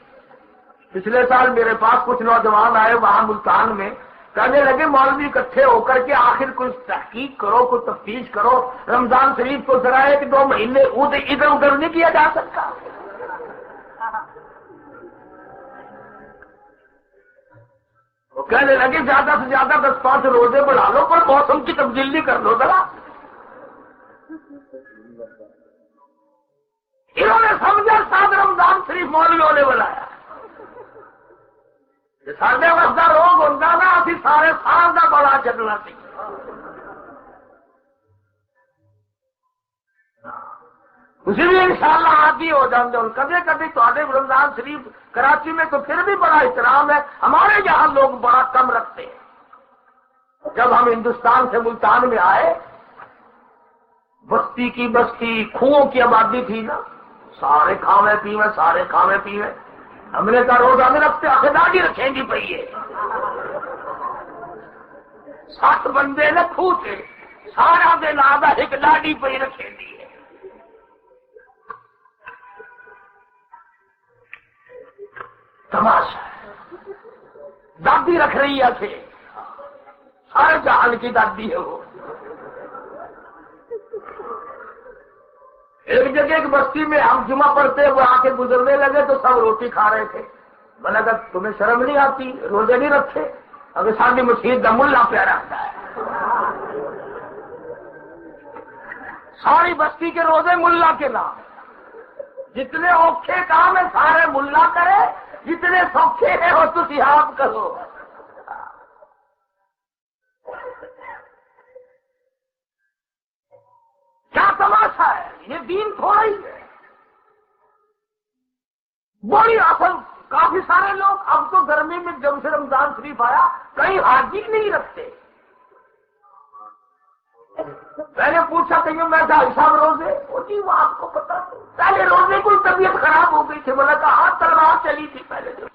پچھلے سال میرے پاس کچھ نوجوان آئے وہاں ملتان میں، کہنے لگے مولوی اکٹھے ہو کر کے آخر کچھ تحقیق کرو، کچھ تفتیش کرو، رمضان شریف کو ذرا 1-2 مہینے ادھر ادھر نہیں کیا جا سکتا۔ وہ کہنے لگے زیادہ سے زیادہ 10-5 روزے بڑھا لو، پر موسم کی تبدیلی کر لو ذرا۔ انہوں نے سمجھا ساتھ رمضان شریف مولویوں نے بلایا، سارے وقت کا روگ ہوتا نا، ابھی سارے سال کا بڑا چلنا سی۔ اسی بھی انشاءاللہ عادی ہو جاتے ہیں۔ کبھی کبھی تھوڑے رمضان شریف کراچی میں تو پھر بھی بڑا احترام ہے، ہمارے یہاں لوگ بڑا کم رکھتے ہیں۔ جب ہم ہندوستان سے ملتان میں آئے، بستی کی بستی کنووں کی آبادی تھی نا، سارے کھاوے پیوے، سارے کھاوے پیوے۔ ہم نے کہا روزہ میں رکھتے آخداجی رکھیں گی پہیے 60 بندے نے کھوتے سارا دن آدھا ایک لاڈی پہ رکھیں دی ہے۔ تماشا ہے، دادی رکھ رہی ہے تھے، سارے جہان کی دادی ہے وہ۔ ایک جگہ ایک بستی میں ہم جمعہ پڑھتے، وہ آ کے گزرنے لگے تو سب روٹی کھا رہے تھے۔ میں نے کہا تمہیں شرم نہیں آتی، روزے نہیں رکھتے؟ اگر ساری مسجد کا ملا پہ رہتا ہے، ساری بستی کے روزے ملا کے نام، جتنے اوکھے کام ہے سارے ملا کرے، جتنے سوکھے ہیں وہ تسی آپ کرو۔ کیا تماشا ہے، یہ دین تھوڑا ہی ہے۔ بڑی اصل کافی سارے لوگ اب تو گرمی میں جب سے رمضان شریف آیا کہیں حاجی نہیں رکھتے۔ میں نے پوچھا کہیں میں صاحب روزے، وہ جی وہ آپ کو پتا، پہلے روزے کوئی طبیعت خراب ہو گئی تھی، بولا کہ ہاتھ تلوار چلی تھی پہلے دن۔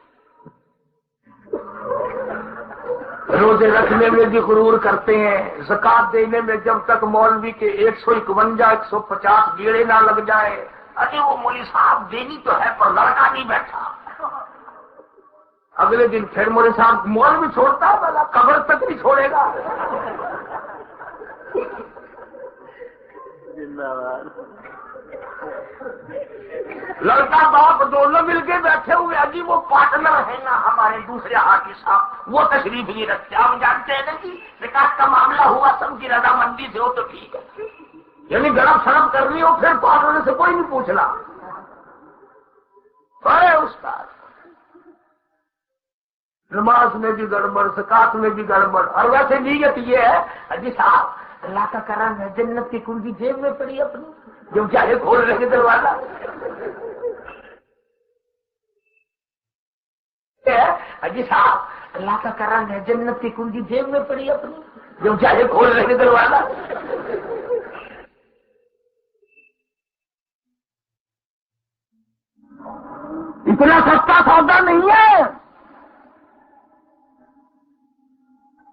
روزے رکھنے میں بھی غرور کرتے ہیں، زکات دینے میں جب تک مولوی کے 151-150 گیڑے نہ لگ جائے، ارے وہ مولوی صاحب دینی تو ہے پر لڑکا نہیں بیٹھا۔ اگلے دن پھر مولوی صاحب مولوی چھوڑتا ہے بلا قبر تک نہیں چھوڑے گا۔ لڑکا باپ دونوں مل کے بیٹھے ہوئے، ابھی وہ پارٹنر ہے نا ہمارے دوسرے حاجی صاحب، وہ تشریف نہیں رکھتے۔ ہم جانتے ہیں نا کہ نکاح کا معاملہ ہوا سب کی رضامندی سے ہو تو ٹھیک ہے، یعنی گرم شرم کرنی ہو پھر پارٹنر سے کوئی نہیں پوچھنا۔ بڑے استاد نماز میں بھی گڑبڑ، زکات میں بھی گڑبڑ، اور ویسے نیت یہ ہے حاجی صاحب اللہ کا کرم ہے، جنت کی کنجی جیب میں پڑی اپنی، جو چاہے کھول رہے گے دروازہ۔ حاجی صاحب اللہ کا کرم ہے، جنت کی کنجی جیب میں پڑی اپنی، جو چاہے کھول رہے گے دروازہ۔ اتنا سستا سودا نہیں ہے۔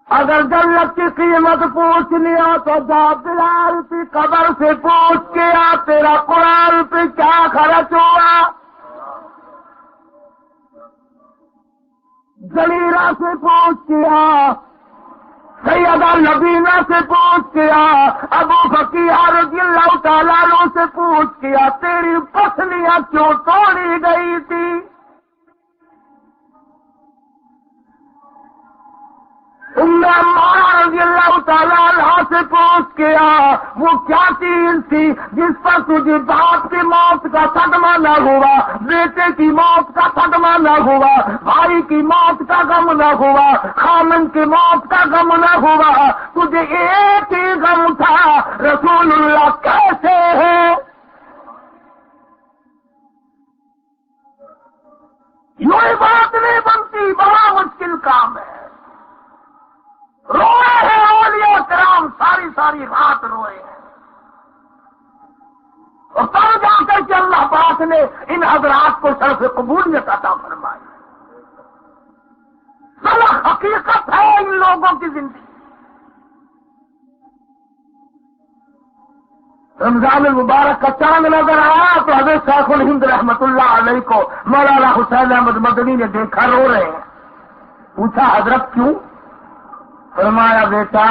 اگر جنت کی قیمت پوچھنی ہو تو جا بلال کی قبر سے پوچھ کے آ، تیرا قرآن پہ کیا خرچ ہوا؟ جلیرہ سے پوچھ کے آ، سیدہ نبینہ سے پوچھ کے آ، ابو بکر رضی اللہ تعالیٰ عنہ سے پوچھ کے آ، تیری پسلیاں کیوں توڑی گئی تھی؟ رضی اللہ تعالیٰ عنہ سے پوچھ کے آ، وہ کیا چیز تھی جس پر تجھے باپ کی موت کا صدمہ نہ ہوا، بیٹے کی موت کا صدمہ نہ ہوا، بھائی کی موت کا غم نہ ہوا، خامن کی موت کا غم نہ ہوا، تجھے ایک ہی غم تھا، رسول اللہ کیسے ہے؟ یوں بات نہیں بنتی، بڑا مشکل کام ہے۔ روئے ہیں اولیاء کرام، ساری ساری رات روئے ہیں، اور تب جا کر کے اللہ پاک نے ان حضرات کو شرف قبولیت عطا فرمائی۔ سب حقیقت ہے ان لوگوں کی زندگی۔ رمضان المبارک کا چاند نظر آیا تو حضرت شیخ الہند رحمت اللہ علیہ کو مولانا حسین احمد مدنی نے دیکھا رو رہے ہیں۔ پوچھا حضرت کیوں؟ فرمایا بیٹا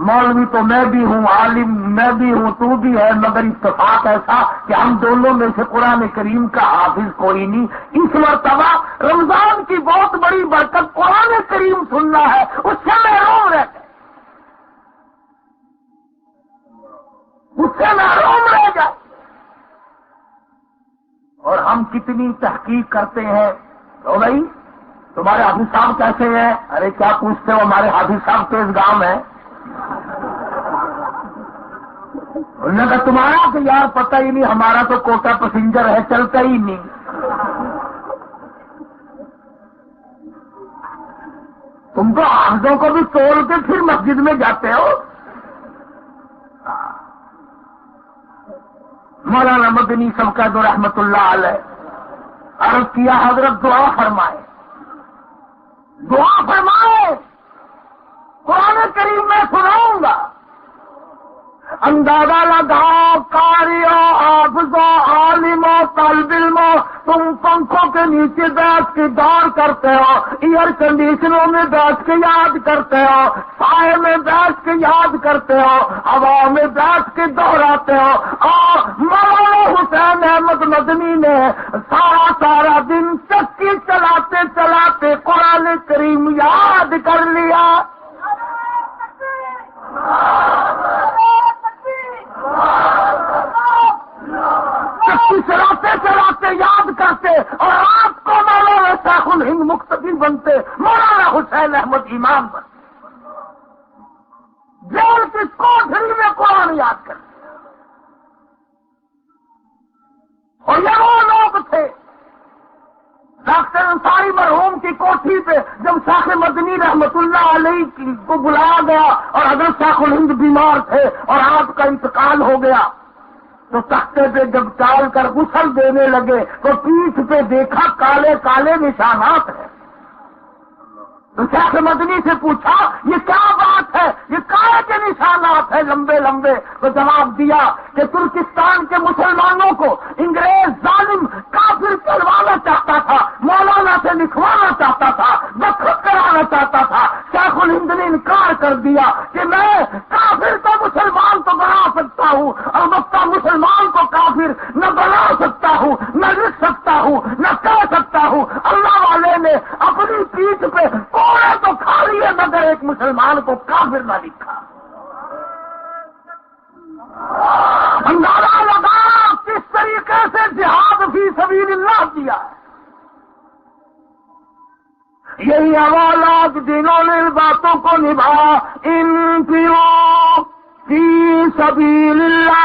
مولوی تو میں بھی ہوں، عالم میں بھی ہوں، تو بھی ہے، مگر اتفاق ایسا کہ ہم دونوں میں سے قرآن کریم کا حافظ کوئی نہیں۔ اس مرتبہ رمضان کی بہت بڑی برکت قرآن کریم سننا ہے، اس سے محروم رہتے، اس سے محروم رہ جائے۔ اور ہم کتنی تحقیق کرتے ہیں، تو بھائی تمہارے حافظ صاحب کیسے ہیں؟ ارے کیا پوچھتے ہو، ہمارے حافظ صاحب تیز گام ہے۔ انہوں نے کہا تمہارا تو یار پتہ ہی نہیں، ہمارا تو کوٹا پیسنجر ہے، چلتا ہی نہیں۔ تم تو حافظوں کو بھی توڑ کے پھر مسجد میں جاتے ہو۔ مولانا مدنی سبقت رحمت اللہ علیہ عرض کیا حضرت دعا فرمائے، دعا فرمائے، قرآن کریم میں سناؤں گا۔ اندازہ لگاؤ قاریوں، حافظوں، عالموں، طالب علموں، تم پنکھوں کے نیچے بیٹھ کے دور کرتے ہو، ایئر کنڈیشنوں میں بیٹھ کے یاد کرتے ہو، سائے میں بیٹھ کے یاد کرتے ہو، ہوا میں بیٹھ کے دوہراتے ہو، اور مولانا حسین احمد مدنی نے سارا دن چکی چلاتے چلاتے قرآن کریم یاد کر لیا۔ چکی چلاتے چلاتے یاد کرتے، اور آپ کو مولانا شیخ الہند مقتدی بنتے، مولانا حسین احمد امام بنتے، جیل کی کوٹھری میں قرآن یاد کرتے۔ اور یہ وہ لوگ تھے، ڈاکٹر انصاری مرحوم کی کوٹھی پہ جب شیخ مدنی رحمت اللہ علیہ کو بلایا گیا اور حضرت شیخ الہند بیمار تھے اور آپ کا انتقال ہو گیا، تو تختے پہ جب ٹال کر غسل دینے لگے تو پیٹھ پہ دیکھا کالے کالے نشانات ہیں۔ تو شیخ مدنی سے پوچھا یہ کیا بات ہے، یہ کہاں کے نشانات ہیں لمبے لمبے؟ تو جواب دیا کہ ترکستان کے مسلمانوں کو انگریز ظالم کافر چلوانا چاہتا تھا، مولانا سے لکھوانا چاہتا تھا، دستخط کرانا چاہتا تھا۔ شیخ الہند نے انکار کر دیا کہ میں کافر تو مسلمان تو بنا سکتا ہوں، البتہ مسلمان کو کافر نہ بنا سکتا ہوں، نہ لکھ سکتا ہوں، نہ کہہ سکتا ہوں۔ اللہ والے نے اپنی پیٹھ پہ کوڑے تو کھا لیے مگر ایک مسلمان کو کافر نہ لکھا۔ اندازہ لگا کس طریقے سے جہاد فی سبیل اللہ کیا ہے۔ یہی حوالات جنہوں نے ان باتوں کو نبھایا، انفروا فی سبیل اللہ،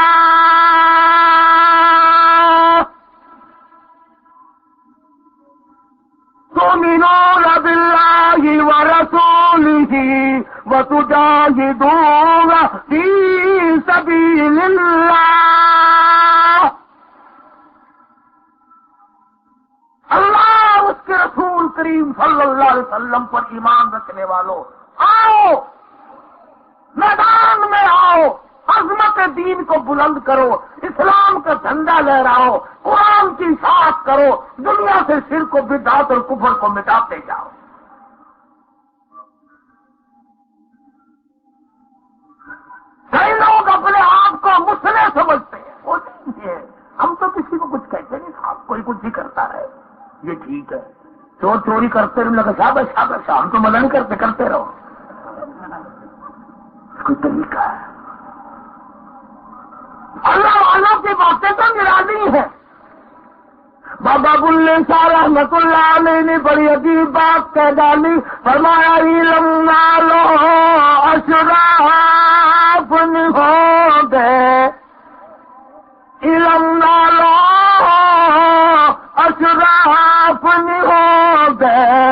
تؤمنون باللہ ورسولہ وتجاہدون فی سبیل اللہ۔ اللہ اس کے رسول کریم صلی اللہ علیہ وسلم پر ایمان رکھنے والوں، آؤ میدان میں آؤ، عظمت دین کو بلند کرو، اسلام کا جھنڈا لہراؤ، قرآن کی اشاعت کرو، دنیا سے شرک و بدعت اور کفر کو مٹاتے جاؤ۔ کئی لوگ اپنے آپ کو مسلح سمجھتے ہیں، وہ نہیں ہے، ہم تو کسی کو کچھ کہتے نہیں صاحب، کوئی کچھ ہی کرتا ہے، یہ ٹھیک ہے، چور چوری کرتے رہے، لگا شاباش شاباش، ہم تو منع نہیں کرتے، کرتے رہو، کوئی طریقہ ہے۔ اللہ والوں کی باتیں تو نرالی ہے۔ بابا بلے شاہ رحمت اللہ علیہ نے بڑی عجیب بات کہہ ڈالی، فرمایا علم نالو اشراف ہو گئے، علم نالو اشراف ہو گئے،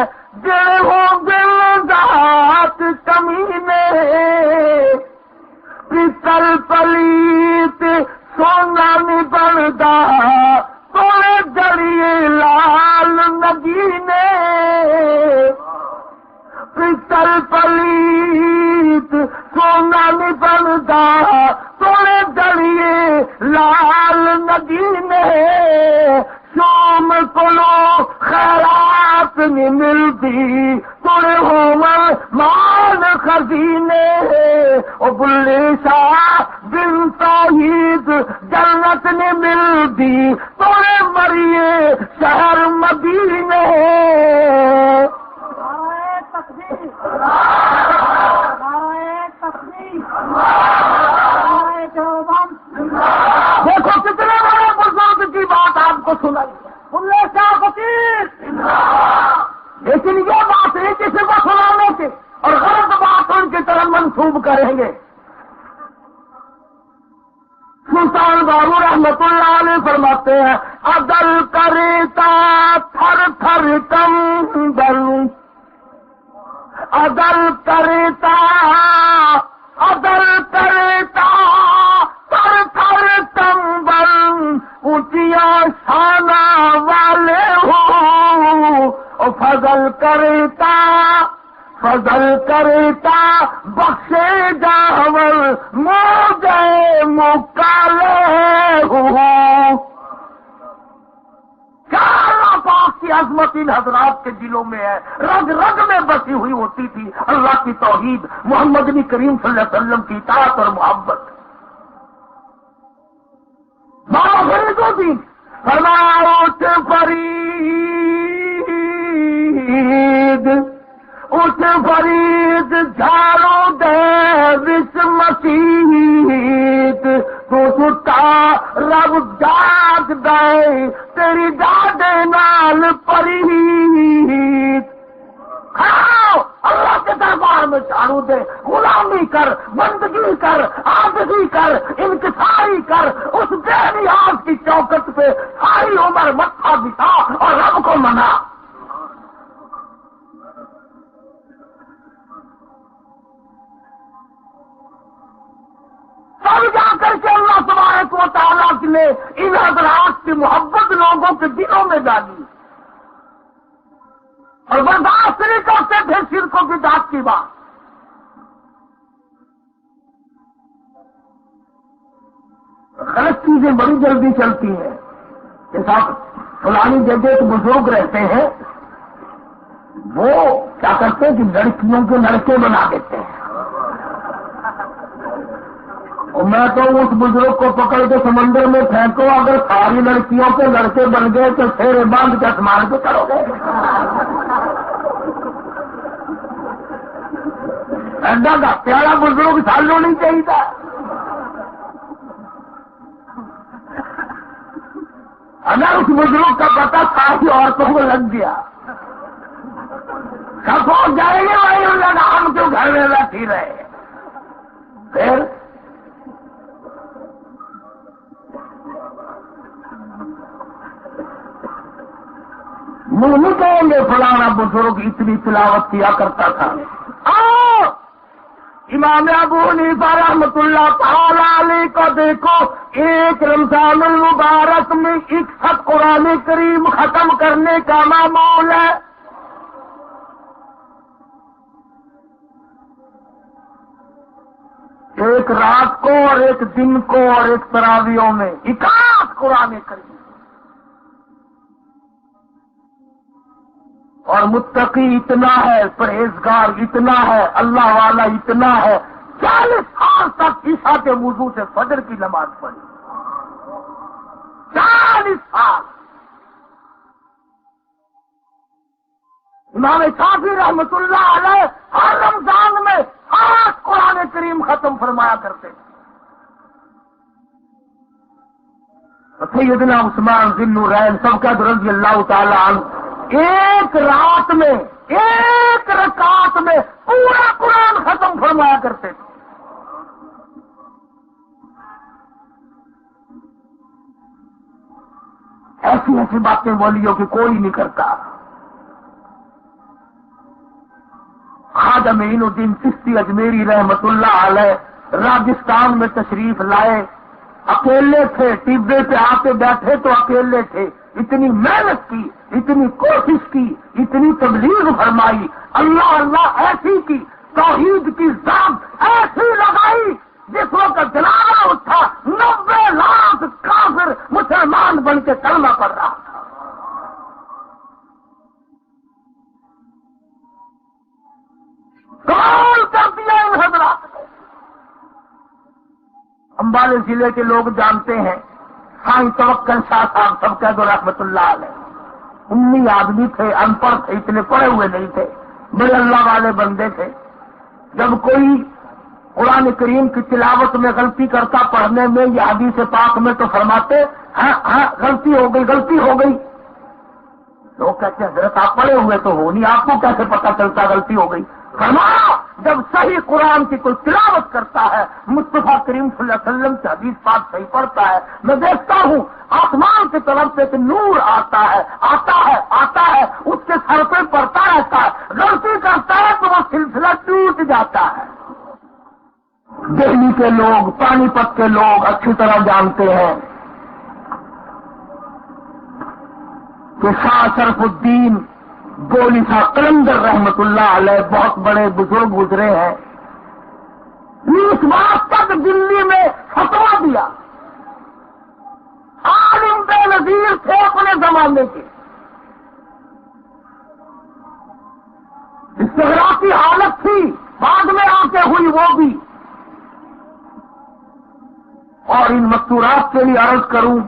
دل ہو دل ذات کمینے، پتل پلیت سونا نبردا، توڑے جڑیے لال نگینے، پتل پلیت سونا نبردا، توڑے جڑیے لال نگینے، شوم کلو خیرات نہیں ملتی، توڑے ہومر مال خزینے، او بلے شاہ بن توحید جنت نہیں ملتی، توڑے مریے شہر مدینے۔ دیکھو کتنے بڑے بزرگ کی بات آپ کو سنائی ہے، بلے شاہ فقیر، لیکن یہ بات نہیں کسی کو سنانے کی اور غلط بات ان کی طرح منسوب کریں گے۔ سلطان بابو رحمت اللہ علیہ فرماتے ہیں، عدل کرتا تھر تھر کمبل، عدل کرتا تھر تھر کمبل، اونچیا شانہ والے ہو، اور فضل کرتا بخشے جاور موجے مکالے ہو۔ کیا اللہ پاک کی عظمت ان حضرات کے دلوں میں ہے، رگ رگ میں بسی ہوئی ہوتی تھی اللہ کی توحید، محمد نبی کریم صلی اللہ علیہ وسلم کی اطاعت اور محبت۔ بابا فرید الدین فرمایا، اٹھ فرید جھاڑو دے وس مسیت، تو ستا رب جاگ دے تیری ڈاڈے نال پریت۔ کھاؤ اللہ کے دربار میں جھاڑو دے، غلامی کر، بندگی کر، عاجزی کر، انکساری کر، اس بے نیاز کی چوکٹ پہ ساری عمر متھا بٹھا اور رب کو منا۔ تب جا کر کے اللہ تبارک و تعالیٰ نے ان حضرات کی محبت لوگوں کے دلوں میں ڈالی۔ اور برداشت نہیں کرتے تھے شرک و بدعت کی بات. غلط چیزیں بڑی جلدی چلتی ہیں. جیسا فلانی جگہ ایک بزرگ رہتے ہیں، وہ کیا کرتے ہیں کہ لڑکیوں کے لڑکے بنا دیتے ہیں. اور میں تو اس بزرگ کو پکڑ کے سمندر میں پھینکو، اگر ساری لڑکیوں کے لڑکے بن گئے تو پھر باندھ کے آسمان پہ کرو گے. ایڈا کا پیارا بزرگ سالوں نہیں چاہیے تھا. اگر اس بزرگ کا پتہ ساری عورتوں کو لگ گیا، سب ہو جائیں گے بھائی ان لگا ہم کیوں گھر میں بیٹھی رہے. پھر منہ نہیں کہیں گے فلانا بزرگ اتنی تلاوت کیا کرتا تھا. آؤ امام ابو حنیفہ رحمۃ اللہ تعالی علیہ کو دیکھو، ایک رمضان المبارک میں 61 قرآن کریم ختم کرنے کا معمول ہے. ایک رات کو اور ایک دن کو اور ایک تراویحوں میں 61 قرآن کریم. اور متقی اتنا ہے، پرہیزگار اتنا ہے، اللہ والا اتنا ہے، 40 سال تک عشاء کے وضو سے فجر کی نماز پڑھی. 40 سال. امام شافعی رحمۃ اللہ علیہ ہر رمضان میں 8 قرآن کریم ختم فرمایا کرتے تھے. سیدنا عثمان ذی النورین سب کا رضی اللہ تعالی عنہ ایک رات میں ایک رکعت میں پورا قرآن ختم فرمایا کرتے تھے. ایسی ایسی باتیں ولیوں کی کوئی نہیں کرتا. خواجہ معین الدین چشتی اجمیری رحمت اللہ علیہ راجستھان میں تشریف لائے. اکیلے تھے، ٹیبے پہ آ کے بیٹھے تو اکیلے تھے. اتنی محنت کی، اتنی کوشش کی، اتنی تبلیغ فرمائی، اللہ اللہ ایسی کی، توحید کی ذات ایسی لگائی، جس وقت جنازہ اٹھا 90 لاکھ کافر مسلمان بن کے کلمہ پڑھ رہا تھا. کمال کر دیا ان حضرات نے. امبالے ضلع کے لوگ جانتے ہیں، سائیں توکل شاہ صاحب سب کہہ دو رحمت اللہ علیہ. 19 آدمی تھے، ان پڑھ تھے، اتنے پڑھے ہوئے نہیں تھے، بڑے اللہ والے بندے تھے. جب کوئی قرآن کریم کی تلاوت میں غلطی کرتا پڑھنے میں یا حدیث پاک میں تو فرماتے ہاں غلطی ہو گئی، غلطی ہو گئی. لوگ کہتے ہیں حضرت آپ پڑھے ہوئے تو ہو نہیں، آپ کو کیسے پتا چلتا غلطی ہو گئی؟ فرمایا جب صحیح قرآن کی کوئی تلاوت کرتا ہے، مصطفیٰ کریم صلی اللہ علیہ وسلم سے حدیث پاک صحیح پڑھتا ہے، میں دیکھتا ہوں آسمان کی طرف سے ایک نور آتا ہے، اس کے سر پہ پڑتا رہتا ہے. غلطی کرتا ہے تو وہ سلسلہ ٹوٹ جاتا ہے. دہلی کے لوگ، پانی پت کے لوگ اچھی طرح جانتے ہیں کہ شاہ شرف الدین گولی صاحب قلندر رحمت اللہ علیہ بہت بڑے بزرگ گزرے ہیں. اس بات تک دلی میں فتوا دیا، عالم بے نظیر تھے اپنے زمانے کے. استغراقی حالت تھی، بعد میں آ کے ہوئی وہ بھی. اور ان مستورات کے لیے عرض کروں،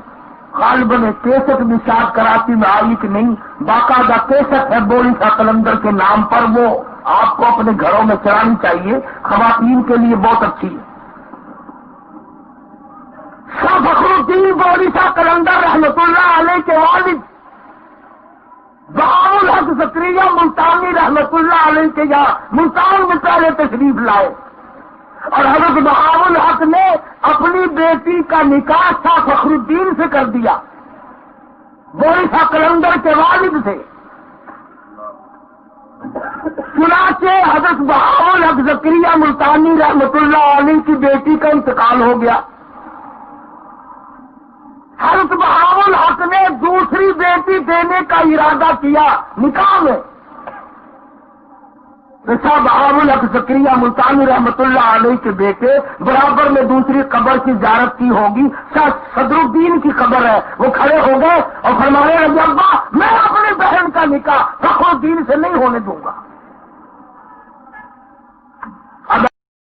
غالباً کیسٹ نشاد کراچی میں آئی کہ نہیں، باقاعدہ کیسٹ ہے بولی شاہ قلندر کے نام پر، وہ آپ کو اپنے گھروں میں چلانی چاہیے، خواتین کے لیے بہت اچھی ہے. شاہ فخر الدین بولی شاہ قلندر رحمت اللہ علیہ کے والد بہاء الحق زکریا ملتانی رحمت اللہ علیہ کے یہاں ملتان میں پہلے تشریف لائے، اور حضرت بہاء الحق نے اپنی بیٹی کا نکاح شاہ فخر الدین سے کر دیا، بولی شاہ قلندر کے والد سے. چنانچہ حضرت بہاء الحق زکریا ملتانی رحمت اللہ علیہ کی بیٹی کا انتقال ہو گیا. حضرت بہاء الحق نے دوسری بیٹی دینے کا ارادہ کیا نکاح میں. صاحب الحق زکریا ملتانی رحمت اللہ علیہ کے بیٹے برابر میں دوسری قبر کی زیارت کی ہوگی، صدر الدین کی قبر ہے، وہ کھڑے ہو گئے اور فرمانے لگے ابا میں اپنی بہن کا نکاح فخر الدین سے نہیں ہونے دوں گا۔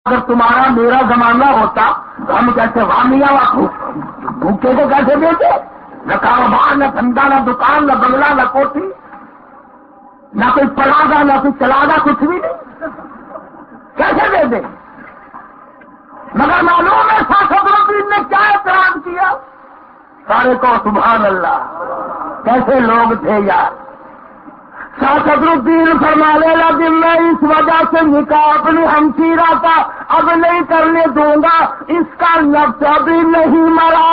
اگر تمہارا میرا زمانہ ہوتا تو ہم کیسے وامیاں بھوکے کو کیسے دیتے؟ نہ کاروبار، نہ دھندا، نہ دکان، نہ بنگلہ، نہ کوٹھی، نہ کوئی پڑھا گا، نہ کوئی چلا گا، کچھ بھی نہیں، کیسے دے دیں؟ مگر معلوم ہے صدر الدین نے کیا اعتراض کیا؟ سارے کو سبحان اللہ، کیسے لوگ تھے یار۔ صدر الدین فرمانے لگے میں اس وجہ سے نکاح اپنی ہمشیرہ کا اب نہیں کرنے دوں گا، اس کا نفس ابھی نہیں مرا۔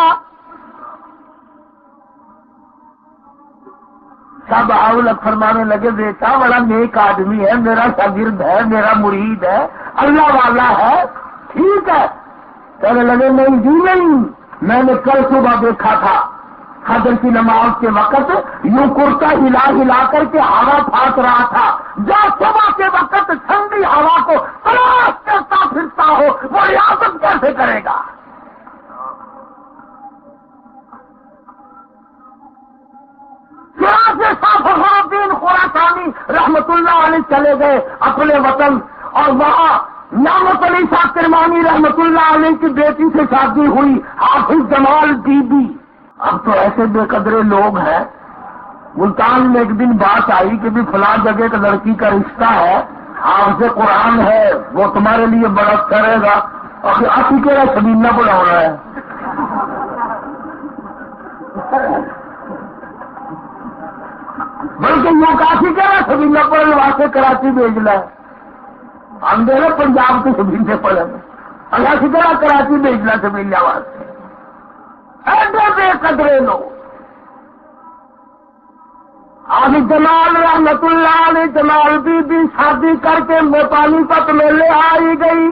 سب اولک فرمانے لگے بیٹا بڑا نیک آدمی ہے، میرا شاگرد ہے، میرا مرید ہے، اللہ والا ہے، ٹھیک ہے۔ کہنے لگے نہیں جی نہیں، میں نے کل صبح دیکھا تھا فجر کی نماز کے وقت یوں کرتا ہلا ہلا کر کے ہوا پھانک رہا تھا، جو صبح کے وقت ٹھنڈی ہوا کو تلاش کرتا پھرتا ہو وہ ریاضت کیسے کرے گا؟ سے فخر الدین خراسانی رحمت اللہ علیہ چلے گئے اپنے وطن، اور وہاں نعمت علی صاحب کرمانی رحمت اللہ علیہ کی بیٹی سے شادی ہوئی، حافظ جمال بی بی۔ اب تو ایسے بے قدرے لوگ ہیں، ملتان میں ایک دن بات آئی کہ بھی فلاں جگہ کا لڑکی کا رشتہ ہے، حافظ قرآن ہے، وہ تمہارے لیے بڑا کرے گا، اور آپ کے سبینہ بڑھا رہا ہے۔ بلکہ یوں کافی کہہ رہا سبینہ پڑھنے واسطے کراچی بھیجنا ہے، ہم دے رہے پنجاب کے سبینے پڑھے، اللہ کی طرح کراچی بھیجنا سبینہ واسطے۔ ایسے بے قدرے لوگ۔ آج جمال رحمت اللہ علیہ جمال بی بی شادی کر کے پانی پت میں لے آئی گئی،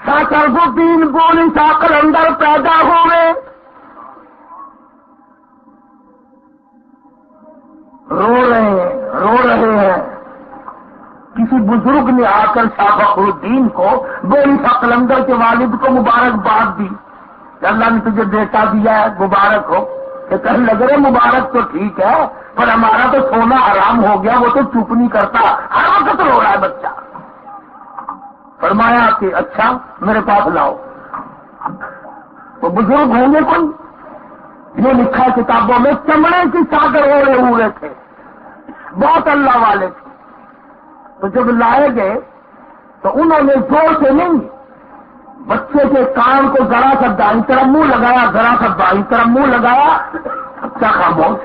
شرف الدین گولی شاہ قلندر پیدا ہوئے، رو رہے ہیں۔ کسی بزرگ نے آ کر شاہ فخر الدین کو گولی شاہ قلندر کے والد کو مبارکباد دی کہ اللہ نے تجھے بیٹا دیا ہے، مبارک ہو۔ کہ کہنے لگے رہے مبارک تو ٹھیک ہے پر ہمارا تو سونا حرام ہو گیا، وہ تو چپ نہیں کرتا، ہر وقت رو رہا ہے بچہ۔ فرمایا کہ اچھا میرے پاس لاؤ۔ وہ بزرگ ہوں گے کوئی، یہ لکھا ہے کتابوں میں، چمڑے کی چادر اوڑے ہوئے تھے، بہت اللہ والے تھے۔ تو جب لائے گئے تو انہوں نے زور سے نہیں، بچے کے کان کو ذرا سا دائیں طرف منہ لگایا، ذرا سا بائیں طرف منہ لگایا، اچھا خاموش۔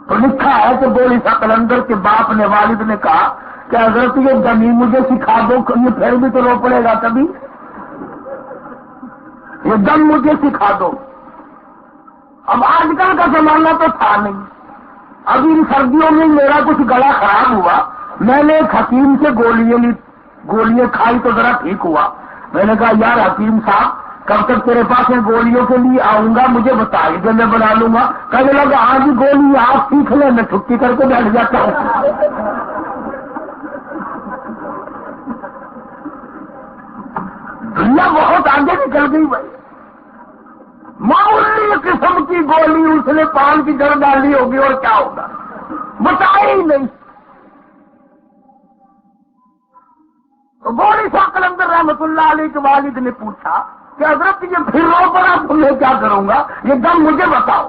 تو لکھا ہے کہ گولی شاہ قلندر کے باپ نے، والد نے کہا کہ حضرت یہ دمی مجھے سکھا دو، یہ پھر بھی تو رو پڑے گا کبھی، یہ دم مجھے سکھا دو۔ اب آج کل کا زمانہ تو تھا نہیں، ابھی ان سردیوں میں میرا کچھ گلا خراب ہوا، میں نے ایک حکیم سے گولیاں کھائی تو ذرا ٹھیک ہوا۔ میں نے کہا یار حکیم صاحب کب تک تیرے پاس ان گولیوں کے لیے آؤں گا، مجھے بتائی دے میں بنا لوں گا۔ کہنے لگا آج گولی آپ سیکھ لیں، میں چھٹی کر کے بیٹھ جاتا ہوں۔ دنیا بہت آگے نکل گئی بھائی، معمولی قسم کی گولی اس نے پان کی جڑ ڈالی ہوگی اور کیا ہوگا بتایا ہی نہیں۔ تو گولی شاہ قلندر رحمت اللہ علیہ کے والد نے پوچھا کہ حضرت یہ پھر رو پڑا، تمہیں کیا کروں گا، یہ دم مجھے بتاؤ۔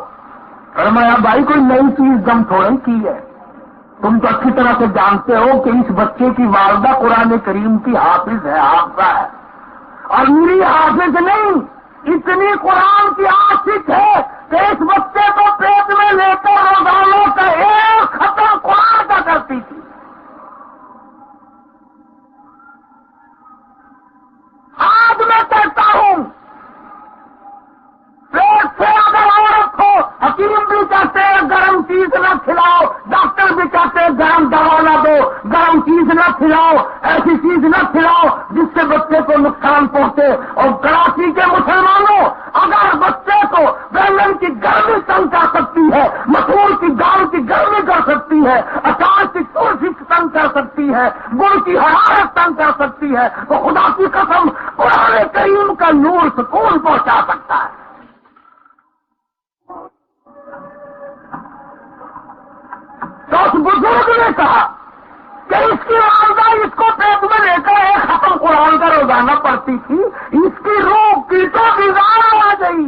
فرمایا بھائی کوئی نئی چیز دم تھوڑی کی ہے، تم تو اچھی طرح سے جانتے ہو کہ اس بچے کی والدہ قرآن کریم کی حافظ ہے، حافظہ ہے، اور میری حافظ نہیں، اتنی قرآن کی عاشق ہے کہ اس بچے کو پیٹ میں لے کر روزانوں کا ایک ختم قرآن کا کرتی تھی۔ آج میں کہتا ہوں پیٹ سے اگر عورت ہو، حکیم بھی کہتے ہیں گرم چیز نہ کھلاؤ، ڈاکٹر بھی کہتے ہیں گرم دوا نہ دو، گرم چیز نہ کھلاؤ، ایسی چیز نہ کھلاؤ جس سے بچے کو نقصان پہنچے۔ اور کراچی کے مسلمانوں اگر بچے کو بیلن کی گرمی تنگ کر سکتی ہے، مسور کی گاؤں کی گرمی کر ہے تو خدا کی قسم قرآن کریم کا نور سکون پہنچا سکتا ہے۔ تو اس بزرگ نے کہا کہ اس کی والدہ اس کو پیٹ میں لے کر ایک ختم قرآن کا روزانہ پڑھتی تھی، اس کی روح کی تو بیزار آ گئی،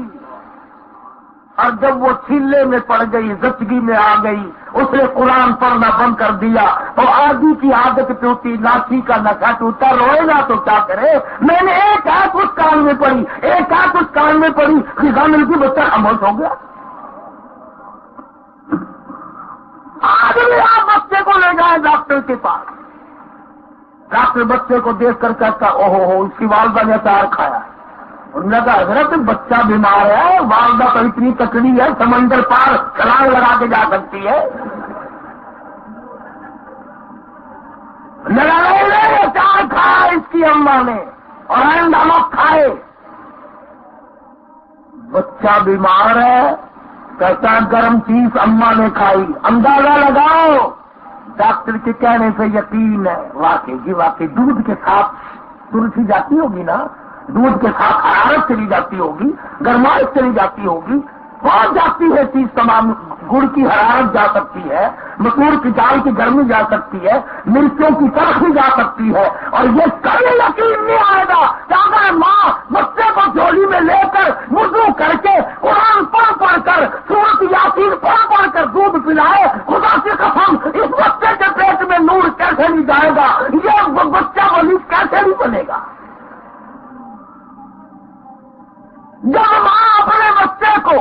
اور جب وہ چھیلے میں پڑ گئی، زچگی میں آ گئی، اس نے قرآن پڑھنا بند کر دیا تو آدھی کی عادت ٹوٹی، لاٹھی کا نشہ ٹوٹا، روئے گا تو کیا کرے؟ میں نے ایک آیت اس کان میں پڑھی، ایک آیت اس کان میں پڑھی، خزاں مل کی بچہ خاموش ہو گیا۔ آج بھی آپ بچے کو لے جائیں ڈاکٹر کے پاس، ڈاکٹر بچے کو دیکھ کر کہتا اوہو اس کی والدہ نے اچار کھایا۔ انہوں نے کہا حضرت بچہ بیمار ہے، والدہ تو اتنی تکڑی ہے سمندر پار چھلانگ لگا کے جا سکتی ہے۔ نہیں اچار کھایا اس کی اماں نے اور آئندہ مت کھائے۔ بچہ بیمار ہے، کہتا گرم چیز اماں نے کھائی، اندازہ لگاؤ۔ ڈاکٹر کے کہنے سے یقین ہے واقعی جی واقعی دودھ کے ساتھ تلسی جاتی ہوگی نا، دودھ کے ساتھ حرارت چلی جاتی ہوگی، گرمائش چلی جاتی ہوگی، بہت جاتی ہے چیز تمام، گڑ کی حرارت جا سکتی ہے، مسور کی دال کی گرمی جا سکتی ہے، مرچوں کی تلخی جا سکتی ہے، اور یہ کبھی یقین نہیں آئے گا کہ اگر ماں بچے کو جھولی میں لے کر وضو کر کے قرآن پڑھ کر سورۃ یاسین پڑھ کر دودھ پلائے، خدا کی قسم اس بچے کے پیٹ میں نور کیسے نہیں جائے گا، یہ بچہ ولی کیسے نہیں بنے گا۔ جب ماں اپنے بچے کو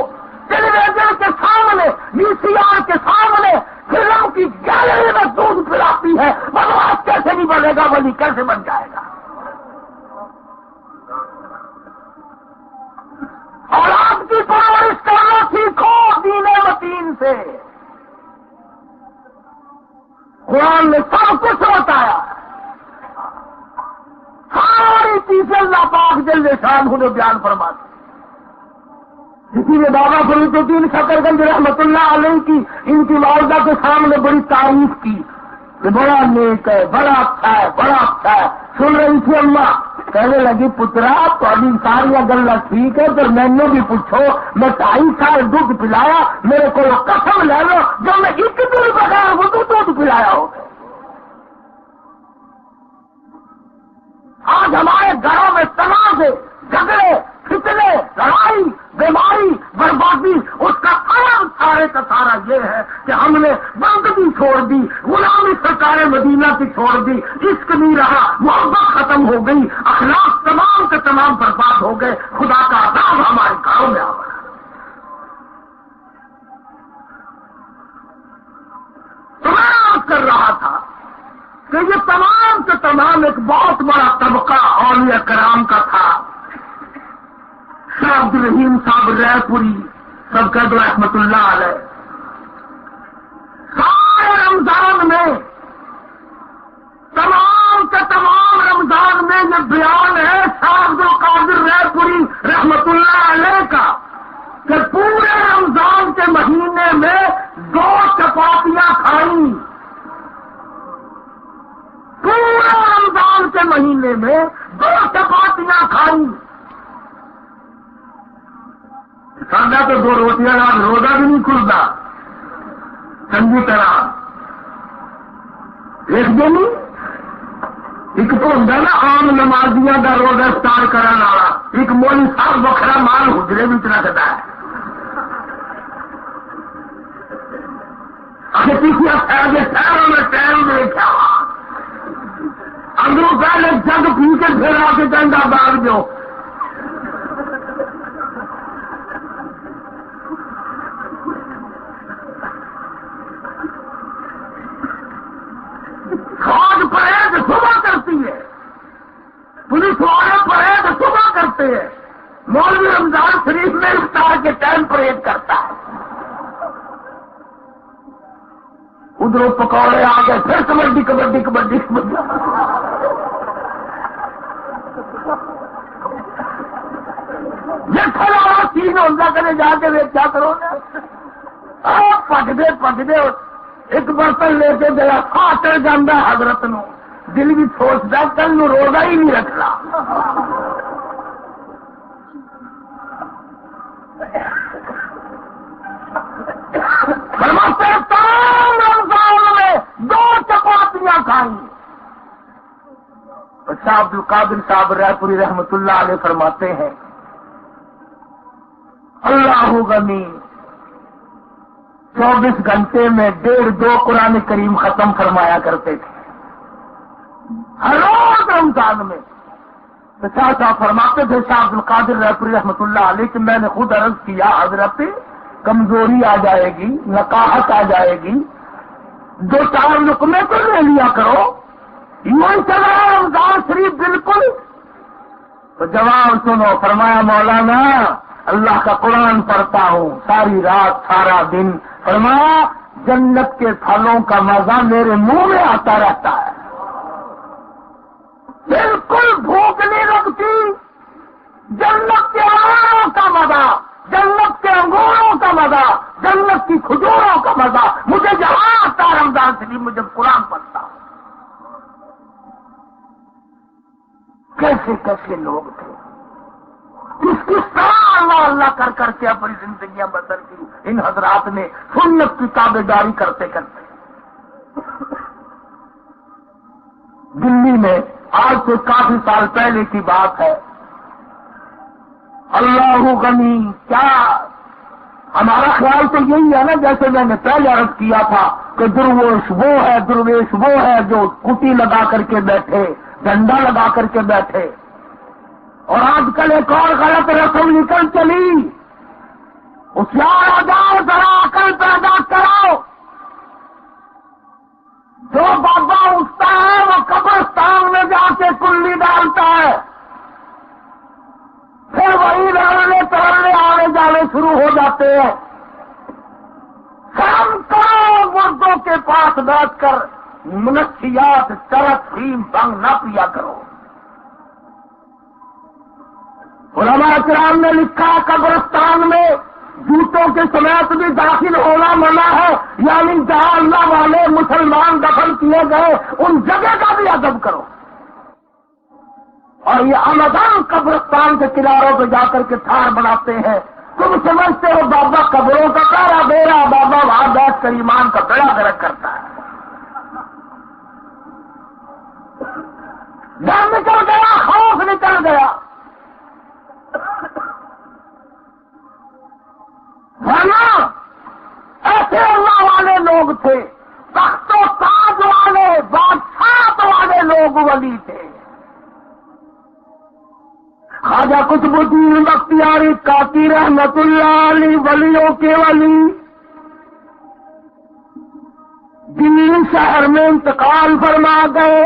ٹیلی ویژن کے سامنے، وی سی آر کے سامنے، فلم کی گیلری میں دودھ پلاتی ہے، بدماش کیسے نہیں بنے گا، ولی کیسے بن جائے گا۔ اولاد کی پرورش کرنا سیکھو دین متین سے۔ قرآن نے سب کچھ بتایا، ساری چیزیں اللہ پاک جل شان نے بیان فرما دی۔ اسی لیے بابا فرید الدین شکرگنج رحمت اللہ علیہ کی ان کی والدہ کے سامنے بڑی تعریف کی کہ بڑا نیک ہے، بڑا اچھا ہے، بڑا اچھا ہے۔ سن رہی تھی اماں، کہنے لگی پترا تو ابھی ساری گلا ٹھیک ہے، پر میں نے بھی پوچھو، میں 2.5 سال دودھ پلایا، میرے کو قسم لے لو جو میں ایک دن بغیر وہ دودھ پلایا ہو۔ آج ہمارے گھروں میں تنازع، جھگڑے، فتنے، لڑائی، بیماری، بربادی، اس کا عالم سارے کا سارا یہ ہے کہ ہم نے بندگی چھوڑ دی، غلامی سرکار مدینہ کی چھوڑ دی، عشق نہیں رہا، محبت ختم ہو گئی، اخلاق تمام کے تمام برباد ہو گئے، خدا کا عذاب ہمارے گھروں میں آ گیا۔ تو میں عرض کر رہا تھا کہ یہ تمام کے تمام ایک بہت بڑا طبقہ اولیاء کرام کا تھا۔ شاہ عبد الرحیم صاحب رائے پوری سب کا رحمت اللہ علیہ سارے رمضان میں، تمام کے تمام رمضان میں یہ بیان ہے شاہ عبد القادر رائے پوری رحمت اللہ علیہ کا کہ پورے رمضان کے مہینے میں 2 چپاتیاں کھائیں، پورے رمضان کے مہینے میں 2 چپاتیاں کھائیں۔ سادہ تو 2 روٹیاں روزہ بھی نہیں کھلتا چنگی طرح، ایک دن ایک تو ہوں نا عام نمازیاں کا روزہ افطار کرنے والا، ایک مولوی صاحب وکھرا مال حجرے بھی رکھتا ہے، کسی شہروں میں ٹائم دیکھا اندروں پہلے جگ پی کے پھر آ کے ڈنڈا باغ دو۔ فوج پریڈ صبح کرتی ہے، پولیس والے پریڈ صبح کرتے ہیں، مولوی رمضان شریف میں افطار کے ٹائم پریڈ کرتا ہے۔ ادھر پکوڑے آ گئے، پھر کبڈی کبڈی کبڈی کبڈی۔ یہ کھلا چیز ہوتا کرے جا کے کیا کرو پٹ دے ایک برتن لے کے گیا کھاتے جانا حضرت نو دل بھی سوچتا کل نو روزہ ہی نہیں رکھنا. فرماتے ہیں تمام رمضان میں 2 چپاتیاں کھائیں. شاہ عبد القادر صاحب رائے پوری رحمت اللہ علیہ فرماتے ہیں اللہ غنی 24 گھنٹے میں 1.5-2 قرآن کریم ختم فرمایا کرتے تھے ہر روز رمضان میں. تو شاہ صاحب فرماتے تھے شاہ عبد القادر رائے پوری رحمت اللہ علیہ کہ میں نے خود عرض کیا حضرت کمزوری آ جائے گی, نقاہت آ جائے گی, 2-4 لقمے تو لے لیا کرو, یوں ہی چلا رمضان شریف بالکل. تو جواب سنو, فرمایا مولانا اللہ کا قرآن پڑھتا ہوں ساری رات سارا دن. فرمایا جنت کے پھلوں کا مزہ میرے منہ میں آتا رہتا ہے, بالکل بھوک نہیں لگتی. جنت کے اناروں کا مزہ, جنت کے انگوروں کا مزہ, جنت کی کھجوروں کا مزہ مجھے جہاں آتا رمضان شریف میں جب قرآن پڑھتا. کیسے کیسے لوگ تھے, کس کس طرح اللہ اللہ کر کر کے اپنی زندگیاں بدل کی ان حضرات نے سنت کی تابع داری کرتے کرتے. دلی میں آج سے کافی سال پہلے کی بات ہے, اللہ غنی کیا ہمارا خیال تو یہی ہے نا جیسے میں نے پہلے عرض کیا تھا کہ درویش وہ ہے جو کٹی لگا کر کے بیٹھے, ڈنڈا لگا کر کے بیٹھے. اور آج کل ایک اور غلط رسم نکل چلی, ہوشیار ہو جاؤ, ذرا عقل پیدا کرو. جو بابا اٹھتا ہے وہ قبرستان میں جا کے کلی ڈالتا ہے, پھر وہی لڑنے ترنے آنے جانے شروع ہو جاتے ہیں. شام کرو مردوں کے پاس بیٹھ کر منشیات چرس فیم بنگ نہ پیا کرو. علماء کرام نے لکھا قبرستان میں جوتوں کے سمیت بھی داخل ہونا منع ہے, یعنی جہاں اللہ والے مسلمان دفن کیے گئے ان جگہ کا بھی ادب کرو. اور یہ آمدان قبرستان کے کناروں پہ جا کر کے تھار بناتے ہیں. تم سمجھتے ہو بابا قبروں کا پہرا دے رہا, بابا وہاں بیٹھ کر ایمان کا بیڑا گرک کرتا ہے. ڈر نکل گیا, خوف نکل گیا. ورنہ ایسے اللہ والے لوگ تھے, تخت و تاج والے, بادشاہت والے لوگ ولی تھے. خواجہ قطب الدین بختیاری کاکی رحمت اللہ علیہ ولیوں کے ولی دلی شہر میں انتقال فرما گئے.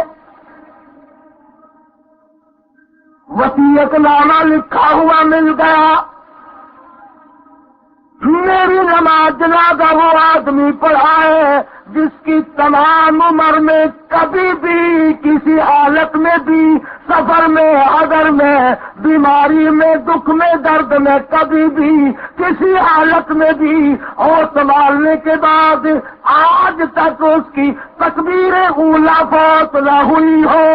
وصیت نامہ لکھا ہوا مل گیا, میری نماز جنازہ وہ آدمی پڑھائے جس کی تمام عمر میں کبھی بھی کسی حالت میں بھی, سفر میں, حضر میں, بیماری میں, دکھ میں, درد میں, کبھی بھی کسی حالت میں بھی اور سنبھالنے کے بعد آج تک اس کی تکبیر اولیٰ فوت نہ ہوئی ہو.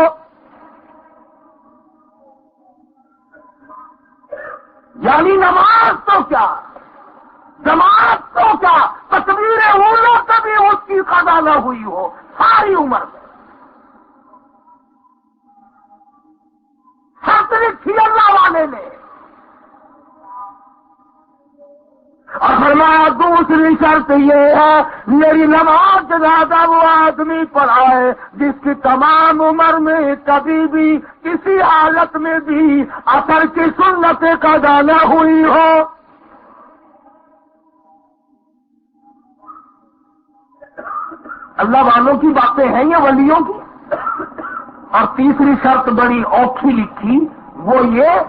یعنی نماز تو کیا, جماعت تو کیا, تکبیر اولیٰ کبھی اس کی قضا نہ ہوئی ہو ساری عمر میں. شرط لکھی اللہ والے نے. اور فرمایا دوسری شرط یہ ہے میری نماز جنازہ وہ آدمی پڑھائے جس کی تمام عمر میں کبھی بھی کسی حالت میں بھی اثر کی سنت قضا نہ ہوئی ہو. اللہ والوں کی باتیں ہیں یہ ولیوں کی. اور تیسری شرط بڑی اوکھی لکھی, وہ یہ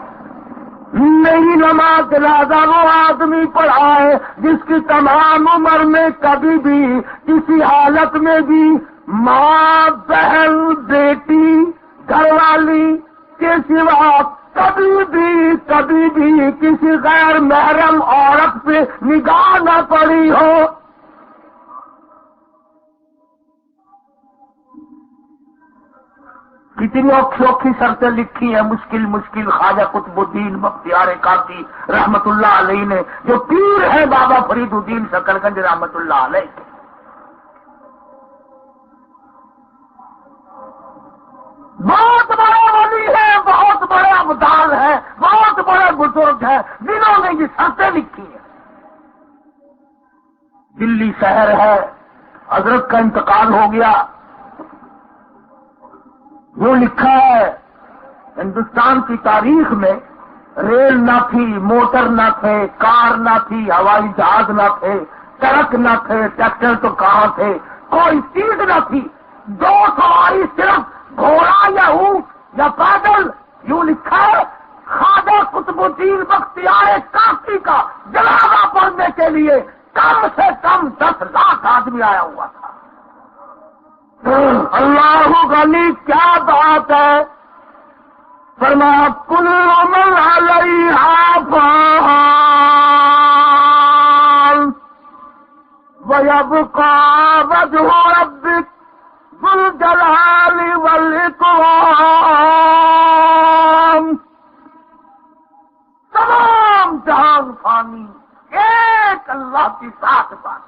میری نماز جنازہ وہ آدمی پڑھائے جس کی تمام عمر میں کبھی بھی کسی حالت میں بھی ماں, بہن, بیٹی, گھر والی کے سوا کبھی بھی کسی غیر محرم عورت پہ نگاہ نہ پڑی ہو. کتنی اوکھی اوکھی شرطیں لکھی ہیں، مشکل مشکل خواجہ قطب الدین بختیار کاکی رحمت اللہ علیہ نے، جو پیر ہے بابا فرید الدین شکرگنج رحمت اللہ علیہ کے۔ بہت بڑے ولی ہے، بہت بڑے ابدال ہے، بہت بڑے بزرگ ہیں، جنہوں نے یہ شرطیں لکھی ہیں۔ دلی شہر ہے، حضرت کا انتقال ہو گیا، وہ لکھا ہے ہندوستان کی تاریخ میں ریل نہ تھی، موٹر نہ تھے، کار نہ تھی، ہوائی جہاز نہ تھے، ٹرک نہ تھے، ٹریکٹر تو کہاں تھے، کوئی چیز نہ تھی، 2 سواری صرف گھوڑا یا اونٹ یا پیدل۔ یوں لکھا ہے خواجہ قطب الدین بختیار کاکی کا جنازہ پڑھنے کے لیے کم سے کم 10 لاکھ آدمی آیا ہوا تھا۔ اللہ غنی کیا بات ہے، فرمایا کل من علیہا فان ویبقى وجہ ربک ذو الجلال والاکرام۔ تمام جہان فانی، ایک اللہ کی ذات باقی،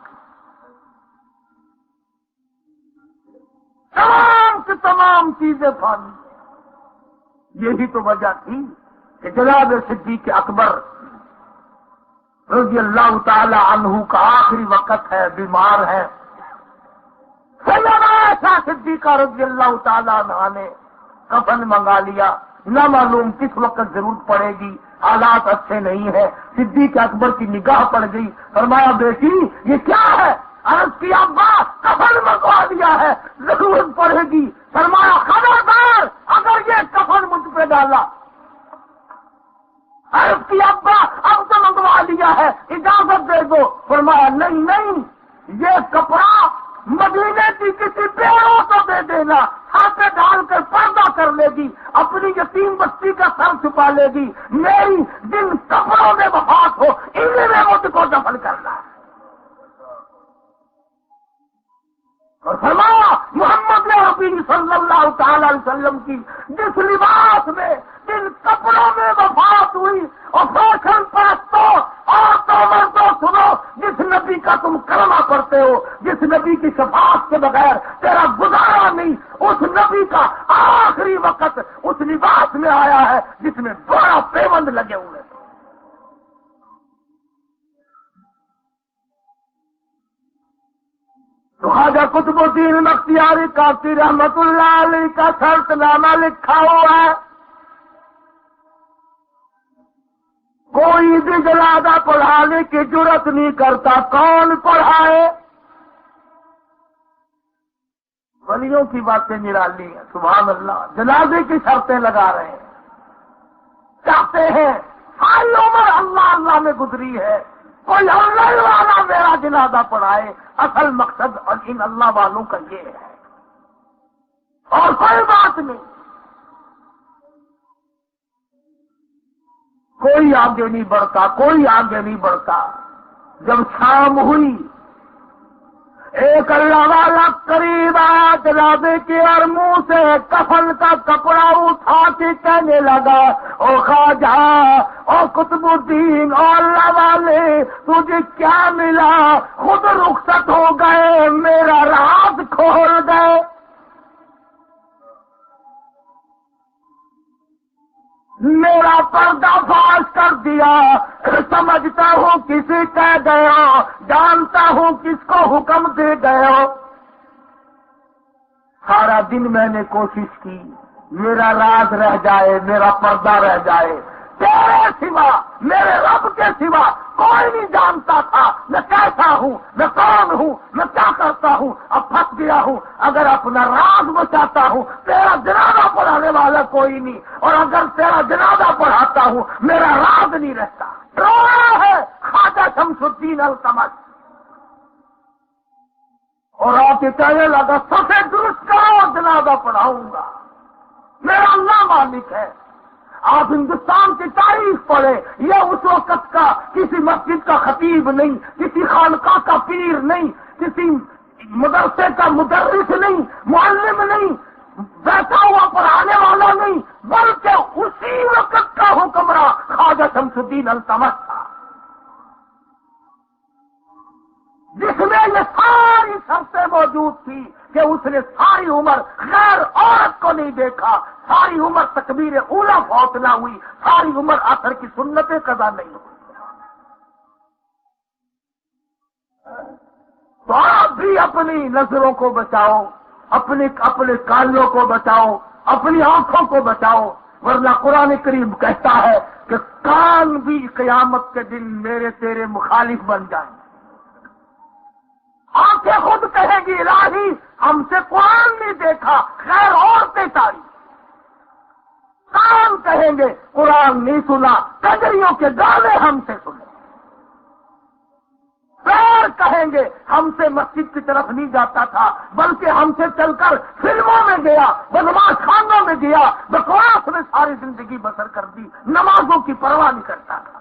تمام کی تمام چیزیں فانی۔ یہی تو وجہ تھی کہ جناب صدیق اکبر رضی اللہ تعالی عنہ کا آخری وقت ہے، بیمار ہے۔ سیدہ عائشہ صدیقہ رضی اللہ تعالی عنہ نے کفن منگا لیا، نہ معلوم کس وقت ضرورت پڑے گی، حالات اچھے نہیں ہے۔ صدیق اکبر کی نگاہ پڑ گئی، فرمایا بیٹی یہ کیا ہے؟ عرض کی ابا کفن منگوا دیا ہے، ضرورت پڑے گی۔ فرمایا خبردار اگر یہ کفن مجھ پہ ڈالا۔ عرض کی ابا اب تو منگوا لیا ہے، اجازت دے دو۔ فرمایا نہیں نہیں، یہ کپڑا مدینے کی کسی پیڑوں کو دے دینا، ہاتھ ڈال کر پردہ کر لے گی، اپنی یتیم بچی کا سر چھپا لے گی، میری جن کپڑوں میں وفات ہو انہیں میں مجھ کو دفن کرنا ہے۔ اور فرمایا محمد نبی صلی اللہ تعالی علیہ وسلم کی جس لباس میں جن کپڑوں میں وفات ہوئی، اور فیشن پرستوں اور تو مردوں سنو، جس نبی کا تم کلمہ پڑھتے ہو، جس نبی کی شفاعت کے بغیر تیرا گزارا نہیں، اس نبی کا آخری وقت اس لباس میں آیا ہے جس میں بڑا پیوند لگے ہوئے تھے۔ تو خواجہ قطب الدین بختیار کاکی رحمت اللہ علیہ کا شرط نامہ لکھا ہوا ہے، کوئی بھی جنازہ پڑھانے کی جرت نہیں کرتا۔ کون پڑھائے؟ ولیوں کی باتیں نرالی ہیں، سبحان اللہ۔ جنازے کی شرطیں لگا رہے ہیں، چاہتے ہیں ساری عمر اللہ اللہ میں گزری ہے، کوئی اللہ والا میرا جنازہ پڑھائے۔ اصل مقصد اور ان اللہ والوں کا یہ ہے، اور کوئی بات نہیں۔ کوئی آگے نہیں بڑھتا، کوئی آگے نہیں بڑھتا۔ جب شام ہوئی ایک اللہ والا قریب آیا جنازے کے، اور منہ سے کفن کا کپڑا اٹھا کے کہنے لگا او خواجہ او قطب الدین او اللہ والے، تجھے کیا ملا؟ خود رخصت ہو گئے، میرا راز کھول گئے۔ میرا پردہ فاش کر دیا، سمجھتا ہوں کسی کہہ گئے ہو، جانتا ہوں کس کو حکم دے گئے ہو۔ سارا دن میں نے کوشش کی میرا راز رہ جائے، میرا پردہ رہ جائے، تیرے سوا میرے رب کے سوا کوئی نہیں جانتا تھا میں کیسا ہوں، میں کون ہوں، میں کیا کرتا ہوں۔ اب پھنس گیا ہوں، اگر اپنا راز بچاتا ہوں تیرا جنازہ پڑھانے والا کوئی نہیں، اور اگر تیرا جنازہ پڑھاتا ہوں میرا راز نہیں رہتا۔ رویا ہے خواجہ شمس الدین التمش، اور آ کے کہنے لگا سفے درست کرو، جنازہ پڑھاؤں گا، میرا اللہ مالک ہے۔ آپ ہندوستان کی تاریخ پڑھیں، یہ اس وقت کا کسی مسجد کا خطیب نہیں، کسی خانقاہ کا پیر نہیں، کسی مدرسے کا مدرس نہیں، معلم نہیں، بیٹھا ہوا پڑھانے والا نہیں، بلکہ اسی وقت کا حکمراں خواجہ شمس الدین التمش تھا، جس میں یہ ساری شرطیں موجود تھی کہ اس نے ساری عمر غیر عورت کو نہیں دیکھا، ساری عمر تکبیر اولیٰ فوت نہ ہوئی، ساری عمر عصر کی سنتیں قضا نہیں ہوئی۔ تو آپ بھی اپنی نظروں کو بچاؤ، اپنے کانوں کو بچاؤ، اپنی آنکھوں کو بچاؤ، ورنہ قرآن کریم کہتا ہے کہ کان بھی قیامت کے دن میرے تیرے مخالف بن جائیں۔ آنکھیں خود کہیں گی الہی ہم سے قرآن نہیں دیکھا، خیر عورتیں ساری۔ کان کہیں گے قرآن نہیں سنا، کجریوں کے گانے ہم سے سنے۔ پیر کہیں گے ہم سے مسجد کی طرف نہیں جاتا تھا، بلکہ ہم سے چل کر فلموں میں گیا، بدماش خانوں میں گیا، بکواس میں ساری زندگی بسر کر دی، نمازوں کی پرواہ نہیں کرتا تھا۔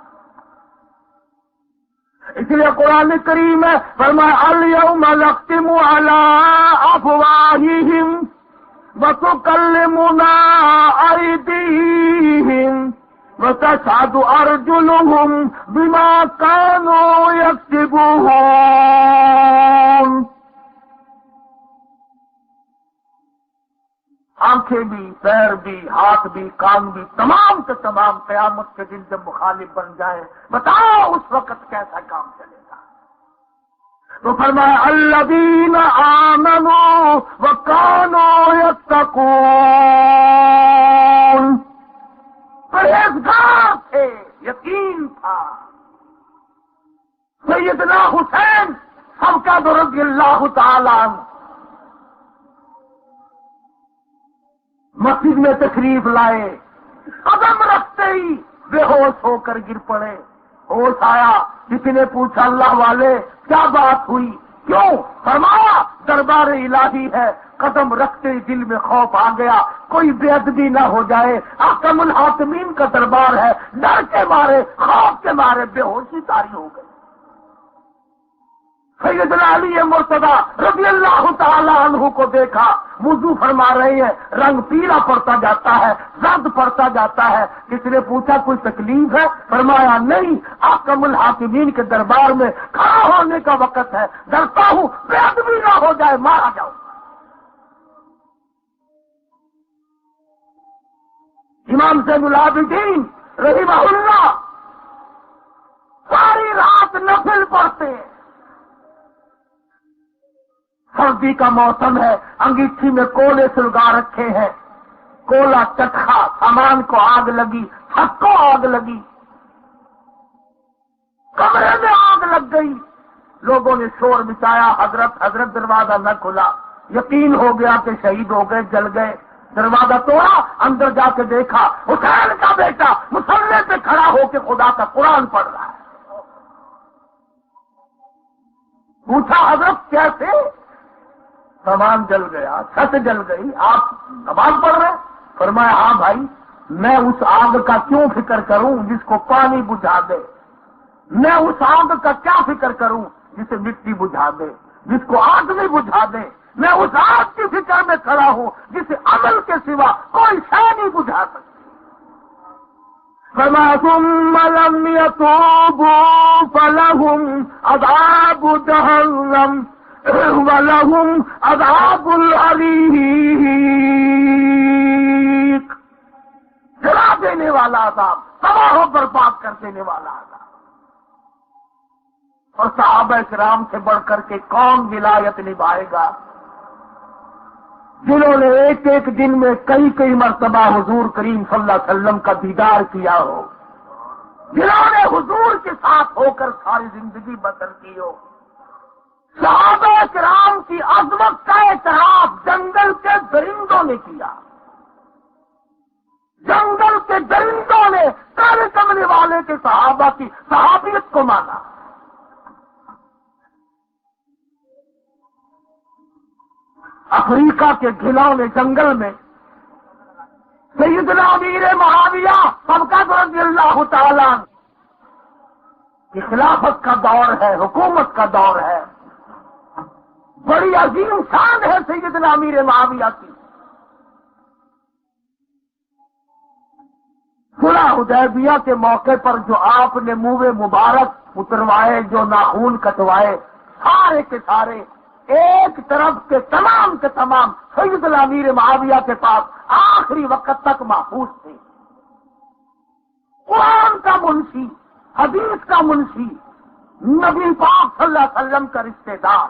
اس لیے قرآن کریم میں فرمایا الیوم نختم علی افواہہم وتکلمنا ایدیہم وتشہد ارجلہم بما کانوا یکسبون۔ آنکھیں بھی، پیر بھی، ہاتھ بھی، کان بھی، تمام کے تمام قیامت کے دن جب مخالف بن جائیں، بتاؤ اس وقت کیسا کام چلے گا؟ تو فرمایا الذین آمنوا وکانوا یتقون، پرہیزگار تھے، یقین تھا۔ سیدنا حسین سب کا رضی اللہ تعالیٰ عنہ مسجد میں تشریف لائے، قدم رکھتے ہی بے ہوش ہو کر گر پڑے۔ ہوش آیا، کسی نے پوچھا اللہ والے کیا بات ہوئی، کیوں؟ فرمایا دربار الہی ہے، قدم رکھتے ہی دل میں خوف آ گیا کوئی بے ادبی نہ ہو جائے، احکم الحاکمین کا دربار ہے، ڈر کے مارے، خوف کے مارے بے ہوشی طاری ہو گئی۔ سیدنا علی مرتضی رضی اللہ تعالی عنہ کو دیکھا، وضو فرما رہے ہیں، رنگ پیلا پڑتا جاتا ہے، زرد پڑتا جاتا ہے۔ کسی نے پوچھا کوئی تکلیف ہے؟ فرمایا نہیں، احکم الحاکمین کے دربار میں کھڑا ہونے کا وقت ہے، ڈرتا ہوں بے ادبی نہ ہو جائے، مارا جاؤں۔ امام زین العابدین رحمہ اللہ ساری رات نفل پڑھتے ہیں، سردی کا موسم ہے، انگیٹھی میں کولے سلگا رکھے ہیں، کولا چٹخا، سامان کو آگ لگی، چھت کو آگ لگی، کمرے میں آگ لگ گئی۔ لوگوں نے شور مچایا، حضرت دروازہ نہ کھلا، یقین ہو گیا کہ شہید ہو گئے، جل گئے۔ دروازہ توڑا، اندر جا کے دیکھا حسین کا بیٹا مصلی پہ کھڑا ہو کے خدا کا قرآن پڑھ رہا ہے۔ پوچھا حضرت کیسے؟ سامان جل گیا، چھت جل گئی، آپ نماز پڑھ رہے؟ فرمایا ہاں بھائی، میں اس آگ کا کیوں فکر کروں جس کو پانی بجھا دے، میں اس آگ کا کیا فکر کروں جسے مٹی بجھا دے، جس کو آگ نہیں بجھا دے، میں اس آگ کی فکر میں کھڑا ہوں جسے عمل کے سوا کوئی شے نہیں بجھا سکتی۔ فرمایا ثم لم يتوبوا فلهم عذاب جہنم وَلَهُمْ عَذَابُ الْحَرِيقِ، جلا دینے والا عذاب، تباہ و برباد کر دینے والا عذاب۔ اور صحابہ کرام سے بڑھ کر کے کون ولایت نبھائے گا جنہوں نے ایک ایک دن میں کئی مرتبہ حضور کریم صلی اللہ علیہ وسلم کا دیدار کیا ہو، جنہوں نے حضور کے ساتھ ہو کر ساری زندگی بسر کی ہو۔ صحابہ کرام کی عظمت کا اعتراف جنگل کے درندوں نے کیا، جنگل کے درندوں نے کالے کملے والے کے صحابہ کی صحابیت کو مانا۔ افریقہ کے گھنونے جنگل میں سیدنا امیر معاویہ سبقت رضی اللہ تعالیٰ کی خلافت کا دور ہے، حکومت کا دور ہے، بڑی عظیم شان ہے سیدنا امیر معاویہ کی۔ صلح حدیبیہ کے موقع پر جو آپ نے منہ مبارک اتروائے، جو ناخون کٹوائے، سارے کے سارے ایک طرف کے تمام سیدنا امیر معاویہ کے پاس آخری وقت تک محفوظ تھے۔ قرآن کا منشی، حدیث کا منشی، نبی پاک صلی اللہ علیہ وسلم کا رشتہ دار،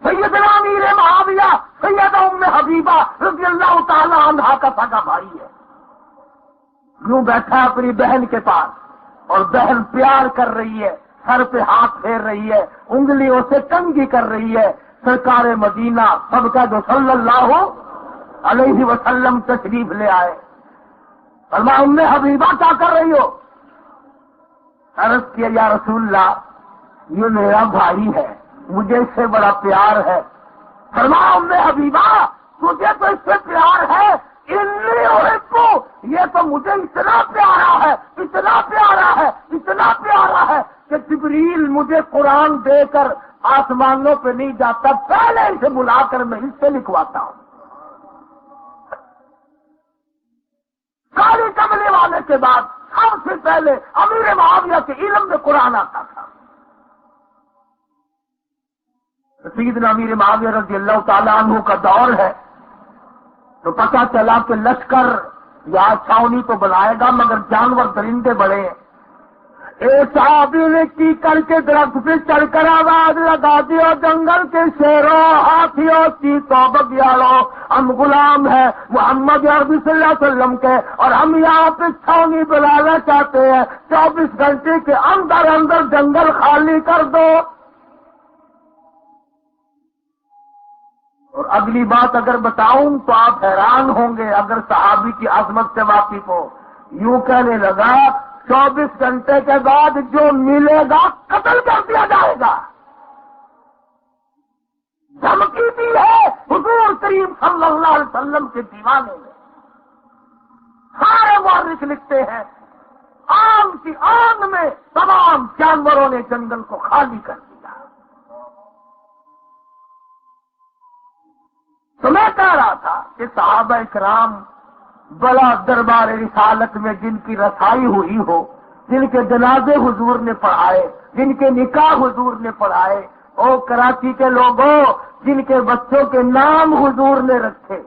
سیدنا امیر معاویہ سیدہ ام حبیبہ رضی اللہ تعالی عنہا کا سگا بھائی ہے، یوں بیٹھا اپنی بہن کے پاس اور بہن پیار کر رہی ہے، سر پہ ہاتھ پھیر رہی ہے، انگلیوں سے کنگھی کر رہی ہے۔ سرکار مدینہ سب کا جو صلی اللہ علیہ وسلم تشریف لے آئے، فرمایا ام حبیبہ کیا کر رہی ہو؟ عرض کیا یا رسول اللہ یہ میرا بھائی ہے، مجھے اس سے بڑا پیار ہے۔ فرمایا ام حبیبہ تجھے تو اس سے پیار ہے، انی احبہ، یہ تو مجھے اتنا پیارا ہے، اتنا پیارا ہے، اتنا پیارا ہے کہ جبریل مجھے قرآن دے کر آسمانوں پہ نہیں جاتا، پہلے اسے بلا کر میں اس سے لکھواتا ہوں۔ کالی کملے والے کے بعد سب سے پہلے امیر معاویہ کے علم میں قرآن آتا تھا۔ سیدنا امیر معاویہ رضی اللہ تعالیٰ عنہ کا دور ہے تو پتہ چلا کہ لشکر یا چھاونی تو بنائے گا مگر جانور درندے بڑے ہیں۔ ایک صحابی نے کی کر کے درخت پہ چڑھ کر آواز لگا دیا، جنگل کے شیروں، ہاتھیوں کی تو بگیاڑوں، ہم غلام ہیں محمد عربی صلی اللہ علیہ وسلم کے، اور ہم یہاں پہ چھاونی بنانا چاہتے ہیں، 24 گھنٹے کے اندر اندر جنگل خالی کر دو۔ اور اگلی بات اگر بتاؤں تو آپ حیران ہوں گے اگر صحابی کی عظمت سے واقف ہو۔ یوں کہنے لگا 24 گھنٹے کے بعد جو ملے گا قتل کر دیا جائے گا۔ دھمکی دی ہے حضور کریم صلی اللہ علیہ وسلم کے دیوانے میں۔ سارے مورخ لکھتے ہیں آم کی آن میں تمام جانوروں نے جنگل کو خالی کر دیا۔ تو میں کہہ رہا تھا کہ صحابہ کرام بڑا دربار رسالت میں جن کی رسائی ہوئی ہو، جن کے جنازے حضور نے پڑھائے، جن کے نکاح حضور نے پڑھائے، او کراچی کے لوگوں جن کے بچوں کے نام حضور نے رکھے،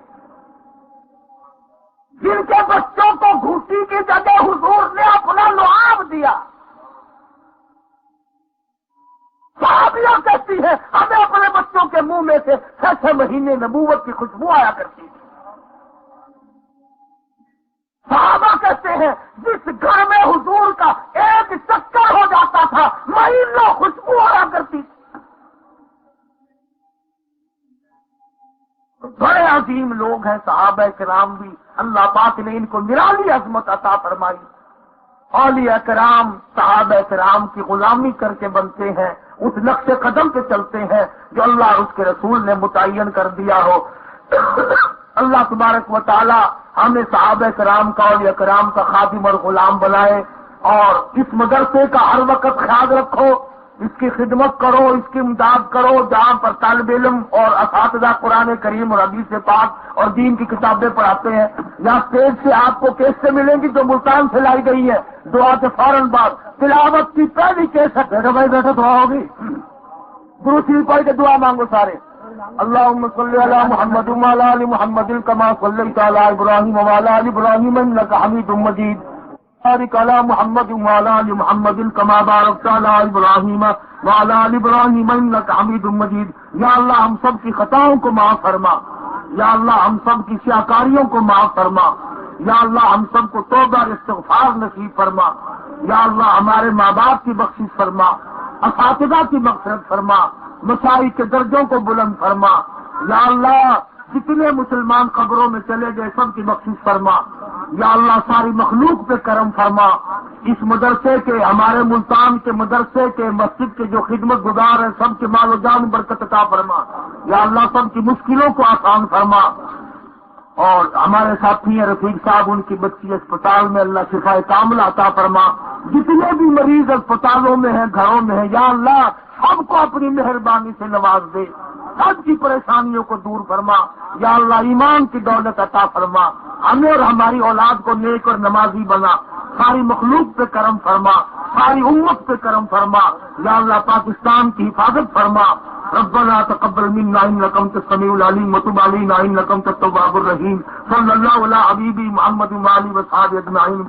جن کے بچوں کو گھوٹی کی جگہ حضور نے اپنا لعاب دیا۔ صحابیہ کہتی ہے ہمیں اپنے بچوں کے منہ میں سے 6 مہینے نبوت کی خوشبو آیا کرتی تھی۔ صحابہ کہتے ہیں جس گھر میں حضور کا ایک چکر ہو جاتا تھا مہینوں خوشبو آیا کرتی تھی۔ بڑے عظیم لوگ ہیں صحابہ کرام بھی، اللہ پاک نے ان کو نرالی عظمت عطا فرمائی۔ اولیاء کرام صحابہ کرام کی غلامی کر کے بنتے ہیں، اس نقش قدم پہ چلتے ہیں جو اللہ اور اس کے رسول نے متعین کر دیا ہو۔ اللہ تبارک و تعالی ہمیں صحابہ کرام کا اولیاء کرام کا خادم اور غلام بنائے، اور اس مدرسے کا ہر وقت خیال رکھو، اس کی خدمت کرو، اس کی امداد کرو، جہاں پر طالب علم اور اساتذہ قرآن کریم اور حدیث پاک اور دین کی کتابیں پڑھاتے ہیں۔ یہاں اسٹیج سے آپ کو کیسٹیں ملیں گی جو ملتان سے لائی گئی ہے، دعا کے فوراً بعد تلاوت کی پہلی کیسٹ ہے۔ بھائی بیٹھے دعا ہوگی، دوسری پڑھ کے دعا مانگو سارے۔ اللہم صلی علی محمد وعلی آل محمد کما صلیت علی ابراہیم وعلی آل ابراہیم انک حمید مجید، بارک علی محمد وعلی آل محمد کما بارکت علی ابراہیم وعلی آل ابراہیم انک حمید مجید۔ یا اللہ ہم سب کی خطاؤں کو معاف فرما، یا اللہ ہم سب کی سیاکاریوں کو معاف فرما، یا اللہ ہم سب کو توبہ اور استغفار نصیب فرما، یا اللہ ہمارے ماں باپ کی بخشش فرما، اساتذہ کی مغفرت فرما، مشائخ کے درجوں کو بلند فرما، یا اللہ جتنے مسلمان قبروں میں چلے گئے سب کی بخشش فرما، یا اللہ ساری مخلوق پہ کرم فرما۔ اس مدرسے کے، ہمارے ملتان کے مدرسے کے، مسجد کے جو خدمت گزار ہیں سب کے مال و جان برکت عطا فرما، یا اللہ سب کی مشکلوں کو آسان فرما۔ اور ہمارے ساتھی ہیں رفیق صاحب، ان کی بچی اسپتال میں، اللہ شفا کاملہ عطا فرما۔ جتنے بھی مریض اسپتالوں میں ہیں، گھروں میں ہیں، یا اللہ سب کو اپنی مہربانی سے نواز دے۔ سب کی پریشانیوں کو دور فرما یا اللہ، ایمان کی دولت عطا فرما، ہمیں اور ہماری اولاد کو نیک اور نمازی بنا، ساری مخلوق پہ کرم فرما، ساری امت پہ کرم فرما یا اللہ، پاکستان کی حفاظت فرما۔ ربنا تقبل منا انك انت السميع العليم وتب علينا انك انت التواب الرحيم۔ صلی اللہ علیہ حبیبی محمد وآلہ وصحبہ اجمعین۔